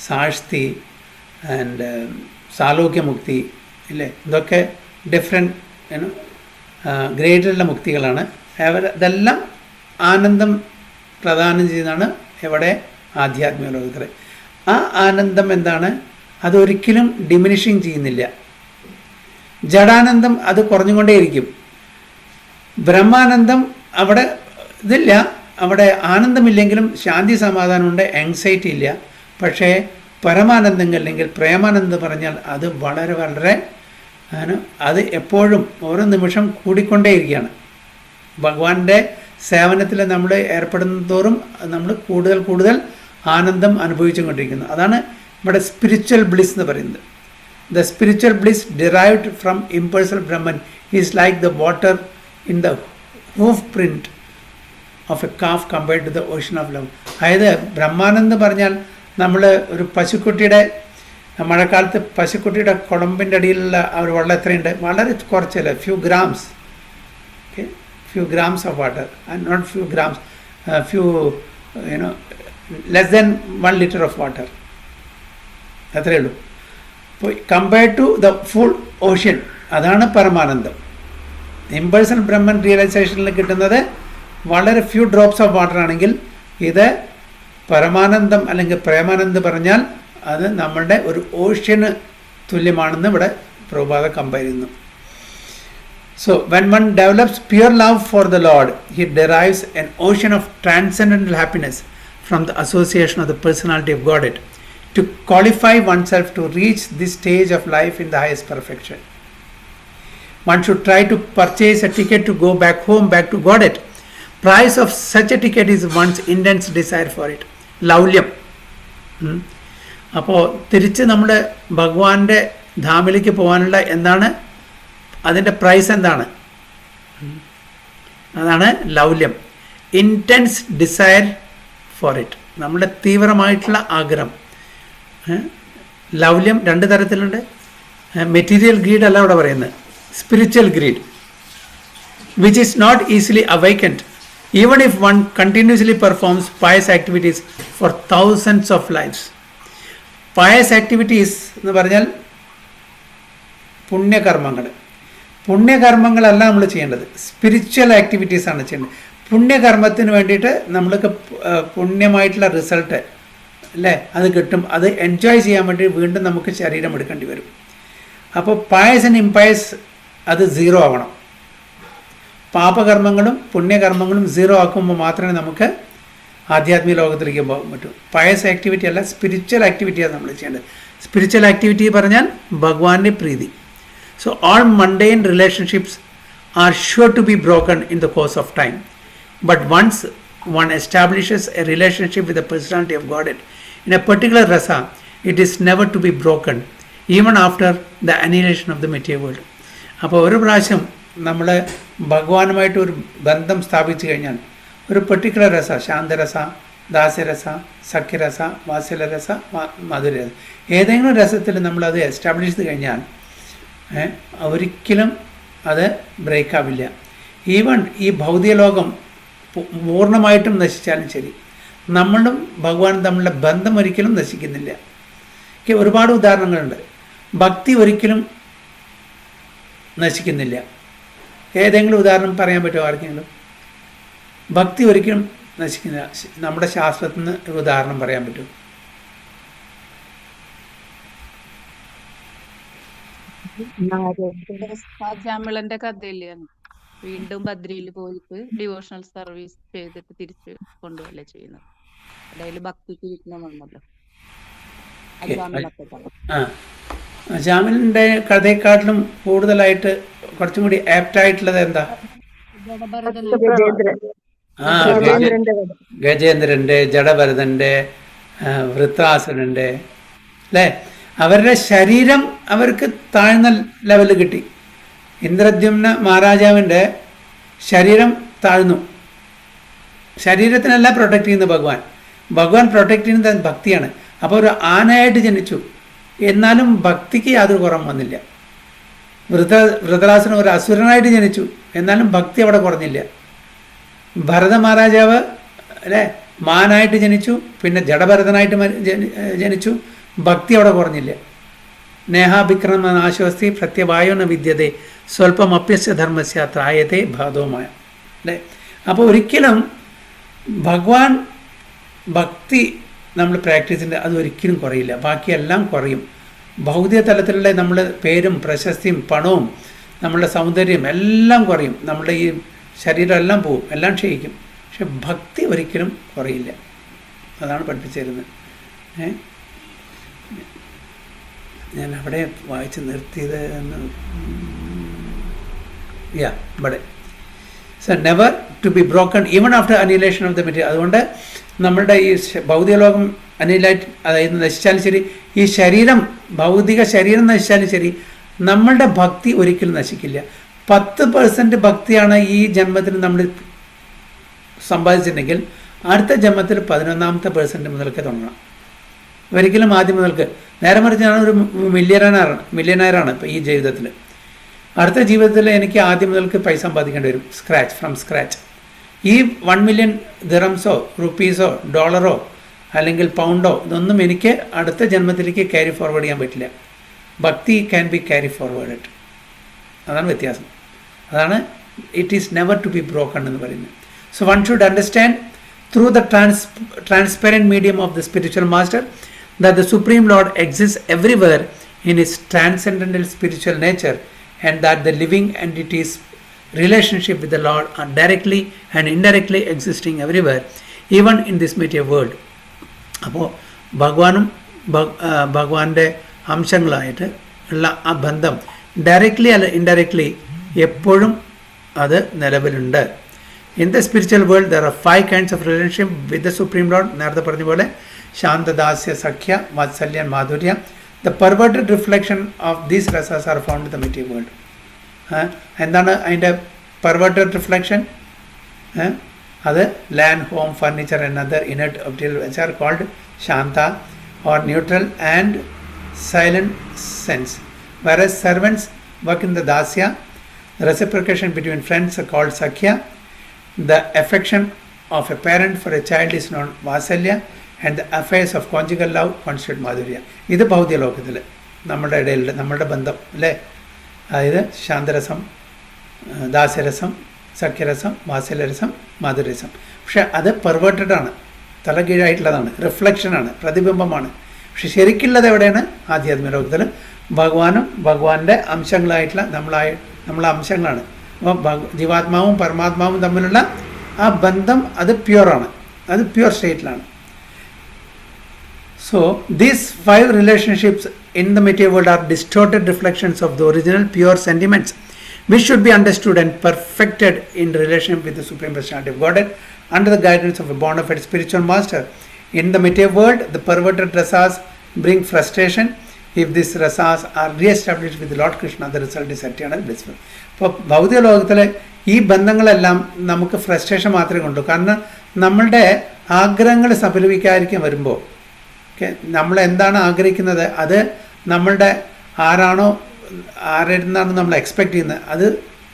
സാഷ്തി ആൻഡ് സാലോക്യമുക്തി, ഇല്ലേ? ഇതൊക്കെ ഡിഫറെൻറ്റ് ഗ്രേഡിലുള്ള മുക്തികളാണ്. ഇതെല്ലാം ആനന്ദം പ്രദാനം ചെയ്യുന്നതാണ് എവിടെ? ആധ്യാത്മിക ലോകത്തിൽ. ആ ആനന്ദം എന്താണ്? അതൊരിക്കലും ഡിമിനിഷിങ് ചെയ്യുന്നില്ല. ജഡാനന്ദം അത് കുറഞ്ഞുകൊണ്ടേയിരിക്കും. ബ്രഹ്മാനന്ദം അവിടെ ഇതില്ല, അവിടെ ആനന്ദമില്ലെങ്കിലും ശാന്തി സമാധാനമുണ്ട്, ആങ്സൈറ്റി ഇല്ല. പക്ഷേ പരമാനന്ദം അല്ലെങ്കിൽ പ്രേമാനന്ദം പറഞ്ഞാൽ അത് വളരെ വളരെ അത് എപ്പോഴും ഓരോ നിമിഷം കൂടിക്കൊണ്ടേയിരിക്കുകയാണ്. ഭഗവാന്റെ സേവനത്തിൽ നമ്മൾ ഏർപ്പെടുന്നതോറും നമ്മൾ കൂടുതൽ കൂടുതൽ ആനന്ദം അനുഭവിച്ചുകൊണ്ടിരിക്കുന്നു. അതാണ് നമ്മുടെ സ്പിരിച്വൽ ബ്ലിസ് എന്ന് പറയുന്നത്. The spiritual bliss derived from impersonal Brahman is like the water in the hoof print of a calf compared to the ocean of love. അതായത് ബ്രഹ്മാനന്ദം പറഞ്ഞാൽ നമ്മൾ ഒരു പശുക്കുട്ടിയുടെ മഴക്കാലത്ത് പശുക്കുട്ടിയുടെ കുടമ്പിൻ്റെ അടിയിലുള്ള ആ ഒരു വെള്ളം എത്രയുണ്ട്? വളരെ കുറച്ചല്ല, few grams. Okay, few grams of water and not few grams, few less than 1 liter of water, അത്രയേ ഉള്ളൂ. അപ്പോൾ compared to the full ocean, അതാണ് പരമാനന്ദം. ഇമ്പേഴ്സണൽ ബ്രഹ്മൻ റിയലൈസേഷനിൽ കിട്ടുന്നത് വളരെ ഫ്യൂ ഡ്രോപ്സ് ഓഫ് വാട്ടർ ആണെങ്കിൽ, ഇത് പരമാനന്ദം അല്ലെങ്കിൽ പ്രേമാനന്ദം പറഞ്ഞാൽ അത് നമ്മളുടെ ഒരു ഓഷ്യന് തുല്യമാണെന്ന് ഇവിടെ പ്രഭുപാദ കമ്പയർ ചെയ്യുന്നു. So when one develops pure love for the Lord, he derives an ocean of transcendental happiness from the association of the personality of Godhead to qualify oneself to reach this stage of life in the highest perfection. One should try to purchase a ticket to go back home, back to Godhead. Price of such a ticket is one's intense desire for it. ലൗല്യം. അപ്പോൾ തിരിച്ച് നമ്മുടെ ഭഗവാന്റെ ധാമിലേക്ക് പോകാനുള്ള എന്താണ് അതിൻ്റെ price എന്താണ്? അതാണ് ലൗല്യം. Intense desire for it, നമ്മുടെ തീവ്രമായിട്ടുള്ള ആഗ്രഹം. ലൗല്യം രണ്ട് തരത്തിലുണ്ട്. മെറ്റീരിയൽ ഗ്രീഡ് അല്ല ഇവിടെ പറയുന്നത്, spiritual greed, which is not easily awakened even if one continuously performs pious activities for thousands of lifes. Pious activities എന്ന് പറഞ്ഞാൽ പുണ്യകർമ്മങ്ങൾ. പുണ്യകർമ്മങ്ങളല്ല നമ്മൾ ചെയ്യേണ്ടത്, സ്പിരിച്വൽ ആക്ടിവിറ്റീസാണ് ചെയ്യേണ്ടത്. പുണ്യകർമ്മത്തിന് വേണ്ടിയിട്ട് നമ്മൾക്ക് പുണ്യമായിട്ടുള്ള റിസൾട്ട് അല്ലേ അത് കിട്ടും. അത് എൻജോയ് ചെയ്യാൻ വേണ്ടി വീണ്ടും നമുക്ക് ശരീരം എടുക്കേണ്ടി വരും. അപ്പോൾ പയസ് ആൻഡ് ഇംപയസ് അത് സീറോ ആവണം. പാപകർമ്മങ്ങളും പുണ്യകർമ്മങ്ങളും സീറോ ആക്കുമ്പോൾ മാത്രമേ നമുക്ക് ആധ്യാത്മിക ലോകത്തിലേക്ക് പോകാൻ പറ്റൂ. പയസ് ആക്ടിവിറ്റി അല്ല, സ്പിരിച്വൽ ആക്ടിവിറ്റിയാണ് നമ്മൾ ചെയ്യേണ്ടത്. സ്പിരിച്വൽ ആക്ടിവിറ്റി പറഞ്ഞാൽ ഭഗവാന്റെ പ്രീതി. So all mundane relationships are sure to be broken in the course of time. But once one establishes a relationship with the personality of Godhead in a particular rasa, it is never to be broken, even after the annihilation of the material world. അപ്പോൾ ഒരു പ്രാവശ്യം നമ്മൾ ഭഗവാനുമായിട്ട് ഒരു ബന്ധം സ്ഥാപിച്ചു കഴിഞ്ഞാൽ ഒരു particular രസ, ശാന്തരസ, ദാസ്യരസ, സഖ്യരസ, വാത്സല്യരസ, മധുരരസ, ഏതെങ്കിലും രസത്തിൽ നമ്മളത് എസ്റ്റാബ്ലിഷ് ചെയ്ത് കഴിഞ്ഞാൽ ഒരിക്കലും അത് ബ്രേക്ക് ആവില്ല. ഈവൻ ഈ ഭൗതിക ലോകം പൂർണ്ണമായിട്ടും നശിച്ചാലും ശരി, നമ്മളും ഭഗവാനും തമ്മിലുള്ള ബന്ധം ഒരിക്കലും നശിക്കുന്നില്ല. ഒരുപാട് ഉദാഹരണങ്ങളുണ്ട്. ഭക്തി ഒരിക്കലും നശിക്കുന്നില്ല. ഏതെങ്കിലും ഉദാഹരണം പറയാൻ പറ്റുമോ ആർക്കെങ്കിലും? ഭക്തി ഒരിക്കലും നശിക്കുന്നില്ല. നമ്മുടെ ശാസ്ത്രത്തിൽ നിന്ന് ഒരു ഉദാഹരണം പറയാൻ പറ്റുമോ? ജാമിളന്റെ കഥയില്ലേ, വീണ്ടും ബദ്രിയിൽ പോയിട്ട് ഡിവോഷണൽ സർവീസ് ചെയ്തിട്ട് തിരിച്ച് കൊണ്ടുപോകല്ലേ ചെയ്യുന്നത്. അതായത് ഭക്തിക്ക് വിഘ്നമൊന്നുമല്ലോ. ജാമിലിന്റെ കഥയെക്കാട്ടിലും കൂടുതലായിട്ട് കുറച്ചും കൂടി ആപ്റ്റ് ആയിട്ടുള്ളത് എന്താ? ഗജേന്ദ്രന്റെ, ജഡഭരതന്റെ, വൃത്രാസുരന്റെ അല്ലേ? അവരുടെ ശരീരം അവർക്ക് താഴ്ന്ന ലെവലിൽ കിട്ടി. ഇന്ദ്രദ്യുമ്ന മഹാരാജാവിൻ്റെ ശരീരം താഴ്ന്നു. ശരീരത്തിനല്ല പ്രൊട്ടക്റ്റ് ചെയ്യുന്നത് ഭഗവാൻ. ഭഗവാൻ പ്രൊട്ടക്റ്റ് ചെയ്യുന്നത് ഭക്തിയാണ്. അപ്പോൾ ഒരു ആനയായിട്ട് ജനിച്ചു, എന്നാലും ഭക്തിക്ക് യാതൊരു കുറവും വന്നില്ല. വൃതരാസനം ഒരു അസുരനായിട്ട് ജനിച്ചു, എന്നാലും ഭക്തി അവിടെ കുറഞ്ഞില്ല. ഭരത മഹാരാജാവ് അല്ലേ മാനായിട്ട് ജനിച്ചു, പിന്നെ ജഡഭരതനായിട്ട് ജനിച്ചു, ഭക്തി അവിടെ കുറഞ്ഞില്ല. നേഹാഭിക്രമ നാശോസ്തി പ്രത്യവായോ ന വിദ്യതേ സ്വല്പം അപ്യസ്യ ധർമ്മസ്യ ത്രായത്തെ ഭാതവുമായ അല്ലേ? അപ്പോൾ ഒരിക്കലും ഭഗവാൻ ഭക്തി നമ്മൾ പ്രാക്ടീസിൻ്റെ അത് ഒരിക്കലും കുറയില്ല, ബാക്കിയെല്ലാം കുറയും. ഭൗതിക തലത്തിലുള്ള നമ്മുടെ പേരും പ്രശസ്തിയും പണവും നമ്മളുടെ സൗന്ദര്യം എല്ലാം കുറയും, നമ്മുടെ ഈ ശരീരം എല്ലാം പോവും, എല്ലാം ക്ഷയിക്കും. പക്ഷെ ഭക്തി ഒരിക്കലും കുറയില്ല. അതാണ് പഠിപ്പിച്ചു തരുന്നത്. ഞാൻ അവിടെ വായിച്ച് നിർത്തിയത് എന്ന് ഇവിടെ never to be broken even after annihilation of the material. അതുകൊണ്ട് നമ്മളുടെ ഈ ഭൗതിക ലോകം അനിലായിട്ട് അതായത് നശിച്ചാലും ശരി, ഈ ശരീരം ഭൗതിക ശരീരം നശിച്ചാലും ശരി, നമ്മളുടെ ഭക്തി ഒരിക്കലും നശിക്കില്ല. 10% ഭക്തിയാണ് ഈ ജന്മത്തിൽ നമ്മൾ സമ്പാദിച്ചിട്ടുണ്ടെങ്കിൽ അടുത്ത ജന്മത്തിൽ 11% മുതൽക്ക് തുടങ്ങണം. ഒരിക്കലും ആദ്യം മുതൽക്ക് നേരെ മറിച്ച് ഞാനൊരു മില്യനയറാണ് ഇപ്പോൾ ഈ ജീവിതത്തിൽ. അടുത്ത ജീവിതത്തിൽ എനിക്ക് ആദ്യം മുതൽക്ക് പൈസ സമ്പാദിക്കേണ്ടി വരും, ഫ്രം സ്ക്രാച്ച്. ഈ 1 മില്യൺ ദിറംസോ റുപ്പീസോ ഡോളറോ അല്ലെങ്കിൽ പൗണ്ടോ ഇതൊന്നും എനിക്ക് അടുത്ത ജന്മത്തിലേക്ക് ക്യാരി ഫോർവേഡ് ചെയ്യാൻ പറ്റില്ല. ഭക്തി ക്യാൻ ബി ക്യാരി ഫോർവേഡ്. അതാണ് വ്യത്യാസം. അതാണ് it is never to be broken എന്ന് പറയുന്നത്. So one should understand through the transparent medium of the spiritual master that the Supreme Lord exists everywhere in his transcendental spiritual nature and that the living entities' relationship with the Lord are directly and indirectly existing everywhere, even in this material world. അപ്പോൾ ഭഗവാനും ഭഗവാന്റെ അംശങ്ങളായിട്ട് ഉള്ള ആ ബന്ധം directly അല്ല indirectly എപ്പോഴും അത് നിലവിലുണ്ട്. In the spiritual world, there are 5 kinds of relationship with the Supreme Lord. നേരത്തെ പറഞ്ഞ പോലെ ശാന്ത, ദാസ്യ, സഖ്യ, വാത്സല്യ, മാധുര്യ. The perverted reflection of these rasas are found in the material world. എന്താണ് അതിൻ്റെ perverted reflection? അത് land, home, furniture and other inert material which are called shanta or neutral and silent sense. Whereas servants work in the dasya, the reciprocation between friends are called sakhya. The affection of a parent for a child is known vasalya, and the affairs of conjugal love constitute madhurya. ഇത് ഭൗതിക ലോകത്തിൽ നമ്മുടെ ഇടയിൽ നമ്മളുടെ ബന്ധം അല്ലേ, അതായത് ശാന്തരസം, ദാസ്യരസം, സഖ്യരസം, വാത്സല്യരസം, മാധുരരസം. പക്ഷെ അത് പെർവേർട്ടഡ് ആണ്, തലകീഴായിട്ടുള്ളതാണ്, റിഫ്ലക്ഷനാണ്, പ്രതിബിംബമാണ്. പക്ഷെ ശരിക്കുള്ളത് എവിടെയാണ്? ആധ്യാത്മിക ലോകത്തിൽ ഭഗവാനും ഭഗവാന്റെ അംശങ്ങളായിട്ടുള്ള നമ്മളെ അംശങ്ങളാണ്. അപ്പോൾ ജീവാത്മാവും പരമാത്മാവും തമ്മിലുള്ള ആ ബന്ധം അത് പ്യുവറാണ്, അത് pure സ്റ്റേറ്റിലാണ്. So these 5 relationships in the material world are distorted reflections of the original pure sentiments, which should be understood and perfected in relation with the Supreme Personality of Godhead under the guidance of a bona fide spiritual master. In the material world, the perverted rasas bring frustration. If these rasas are re-established with the Lord Krishna, the result is eternal blissful. ഇപ്പോൾ ഭൗതിക ലോകത്തിലെ ഈ ബന്ധങ്ങളെല്ലാം നമുക്ക് frustration മാത്രമേ കൊണ്ടു. കാരണം നമ്മളുടെ ആഗ്രഹങ്ങൾ സഫലീകരിക്കാൻ വരുമ്പോൾ നമ്മൾ എന്താണ് ആഗ്രഹിക്കുന്നത്, അത് നമ്മളുടെ ആരിൽ നിന്നാണ് നമ്മൾ എക്സ്പെക്റ്റ് ചെയ്യുന്നത്, അത്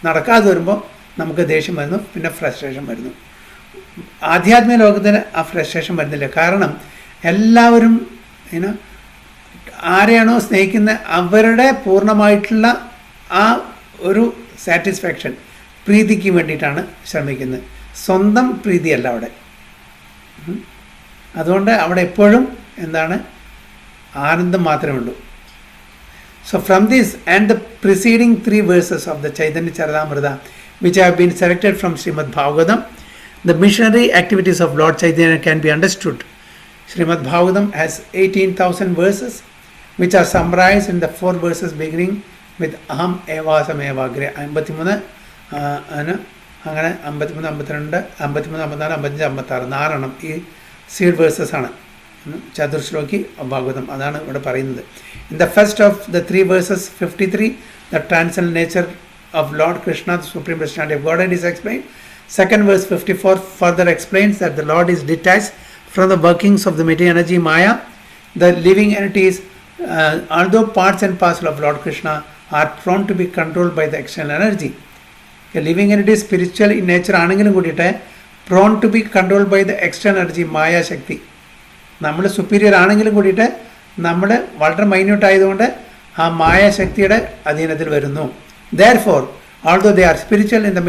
നടക്കാതെ വരുമ്പോൾ നമുക്ക് ദേഷ്യം വരുന്നു, പിന്നെ ഫ്രസ്ട്രേഷൻ വരുന്നു. ആധ്യാത്മിക ലോകത്തിന് ആ ഫ്രസ്ട്രേഷൻ വരുന്നില്ല. കാരണം എല്ലാവരും ആരെയാണോ സ്നേഹിക്കുന്നത് അവരുടെ പൂർണ്ണമായിട്ടുള്ള ആ ഒരു സാറ്റിസ്ഫാക്ഷൻ, പ്രീതിക്ക് വേണ്ടിയിട്ടാണ് ശ്രമിക്കുന്നത്, സ്വന്തം പ്രീതിയല്ല അവിടെ. അതുകൊണ്ട് അവിടെ എപ്പോഴും എന്താണ്, ആനന്ദം മാത്രമേ ഉള്ളൂ. So from this and the preceding 3 verses of the Chaitanya Charitamrita, which have been selected from Srimad Bhagavatam, the missionary activities of Lord Chaitanya can be understood. Srimad Bhagavatam has 18,000 verses, which are summarized in the 4 verses beginning with Aham Evasam Evagre. 53 അങ്ങനെ 53, 52, 53, 54, 55, 56 4 ഈ seed versus ആണ് ചതുർശ്ലോകി ഭാഗവതം. അതാണ് ഇവിടെ പറയുന്നത്. In the first of the 3 verses, 53, the transcendental nature of Lord Krishna, the Supreme Personality of Godhead, is explained. Second verse 54 further explains that the Lord is detached from the workings of the material energy Maya. The living entities, although parts and parcel of Lord Krishna, are prone to be controlled by the external energy. A living entity is spiritual in nature ആണെങ്കിലും കൂടിയിട്ട് prone to be controlled by the external energy Maya ശക്തി. നമ്മൾ superior ആണെങ്കിലും കൂടിയിട്ട് നമ്മൾ വളരെ minute ആയതുകൊണ്ട് ആ മായ ശക്തിയുടെ അധീനത്തിൽ വരുന്നു. Therefore, although they are spiritual in the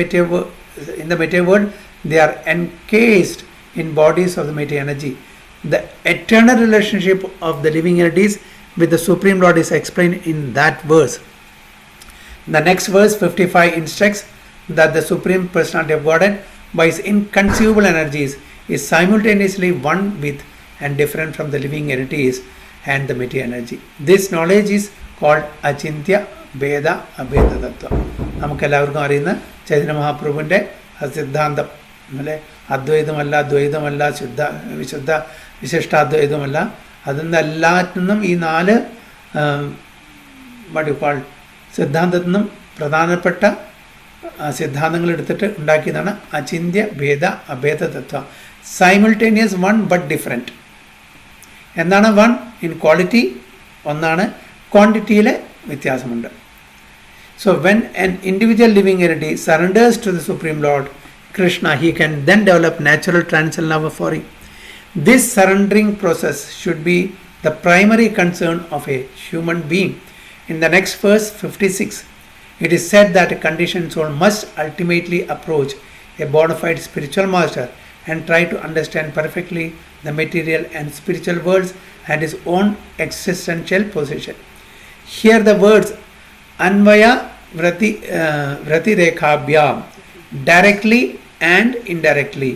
material world, they are encased in bodies of the material energy. The eternal relationship of the living entities with the Supreme Lord is explained in that verse. The next verse 55 instructs that the Supreme Personality of Godhead, by his inconceivable energies, is simultaneously one with and different from the living entities and the material energy. This knowledge is called Achintya Bheda Abheda Tattva. നമുക്കെല്ലാവർക്കും അറിയുന്ന ചൈതന്യ മഹാപ്രഭുവിൻ്റെ സിദ്ധാന്തം അല്ലെ, അദ്വൈതമല്ല, ദ്വൈതമല്ല, വിശുദ്ധ വിശിഷ്ടാദ്വൈതമല്ല, അതെല്ലാറ്റിനും ഈ 4 സിദ്ധാന്തത്തിൽ നിന്നും പ്രധാനപ്പെട്ട സിദ്ധാന്തങ്ങൾ എടുത്തിട്ട് ഉണ്ടാക്കിയതാണ് അചിന്ത്യ ഭേദ അഭേദ തത്വ. Simultaneous one but different. എന്താണ് വൺ? ഇൻ ക്വാളിറ്റി ഒന്നാണ്, ക്വാണ്ടിറ്റിയിലെ വ്യത്യാസമുണ്ട്. So when an individual living entity surrenders to the Supreme Lord Krishna, he can then develop natural transcendental love for him. This surrendering process should be the primary concern of a human being. In the next verse 56, it is said that a conditioned soul must ultimately approach a bona fide spiritual master and try to understand perfectly the material and spiritual worlds and his own existential position. Here the words Anvaya Vratirekhabhyam directly and indirectly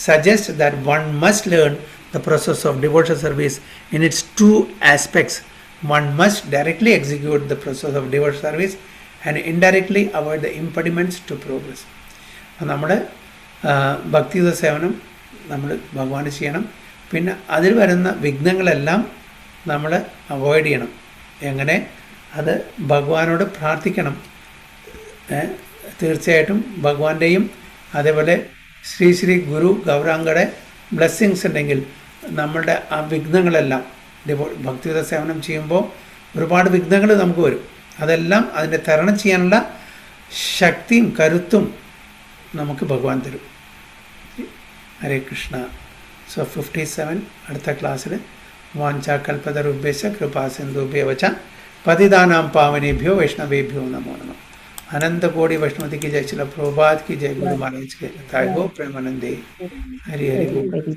suggests that one must learn the process of devotional service in its two aspects. One must directly execute the process of devotional service and indirectly avoid the impediments to progress. നമ്മുടെ ഭക്തിയുത സേവനം നമ്മൾ ഭഗവാന് ചെയ്യണം. പിന്നെ അതിൽ വരുന്ന വിഘ്നങ്ങളെല്ലാം നമ്മൾ avoid ചെയ്യണം. എങ്ങനെ? അത് ഭഗവാനോട് പ്രാർത്ഥിക്കണം. തീർച്ചയായിട്ടും ഭഗവാന്റെയും അതേപോലെ ശ്രീ ശ്രീ ഗുരു ഗൗരാംഗയുടെ ബ്ലെസ്സിങ്സ് ഉണ്ടെങ്കിൽ നമ്മളുടെ ആ വിഘ്നങ്ങളെല്ലാം ഭക്തിയുത സേവനം ചെയ്യുമ്പോൾ ഒരുപാട് വിഘ്നങ്ങൾ നമുക്ക് വരും. അതെല്ലാം അതിൻ്റെ തരണം ചെയ്യാനുള്ള ശക്തിയും കരുത്തും നമുക്ക് ഭഗവാൻ തരും. ഹരേ കൃഷ്ണ. സോ 57 അടുത്ത ക്ലാസ്സിൽ വാഞ്ചാകൽപതരുഭ്യശ്ച കൃപാസിന്ധുഭ്യവച പതിതാനാം പാവനേഭ്യോ വൈഷ്ണവേഭ്യോ നമോ നമഃ. अनंत कोटि वैष्णवती की जय, श्रील प्रभुपाद की जय, गुरु महाराज के जय, गो प्रेमानंदे, हरि हरि बोल.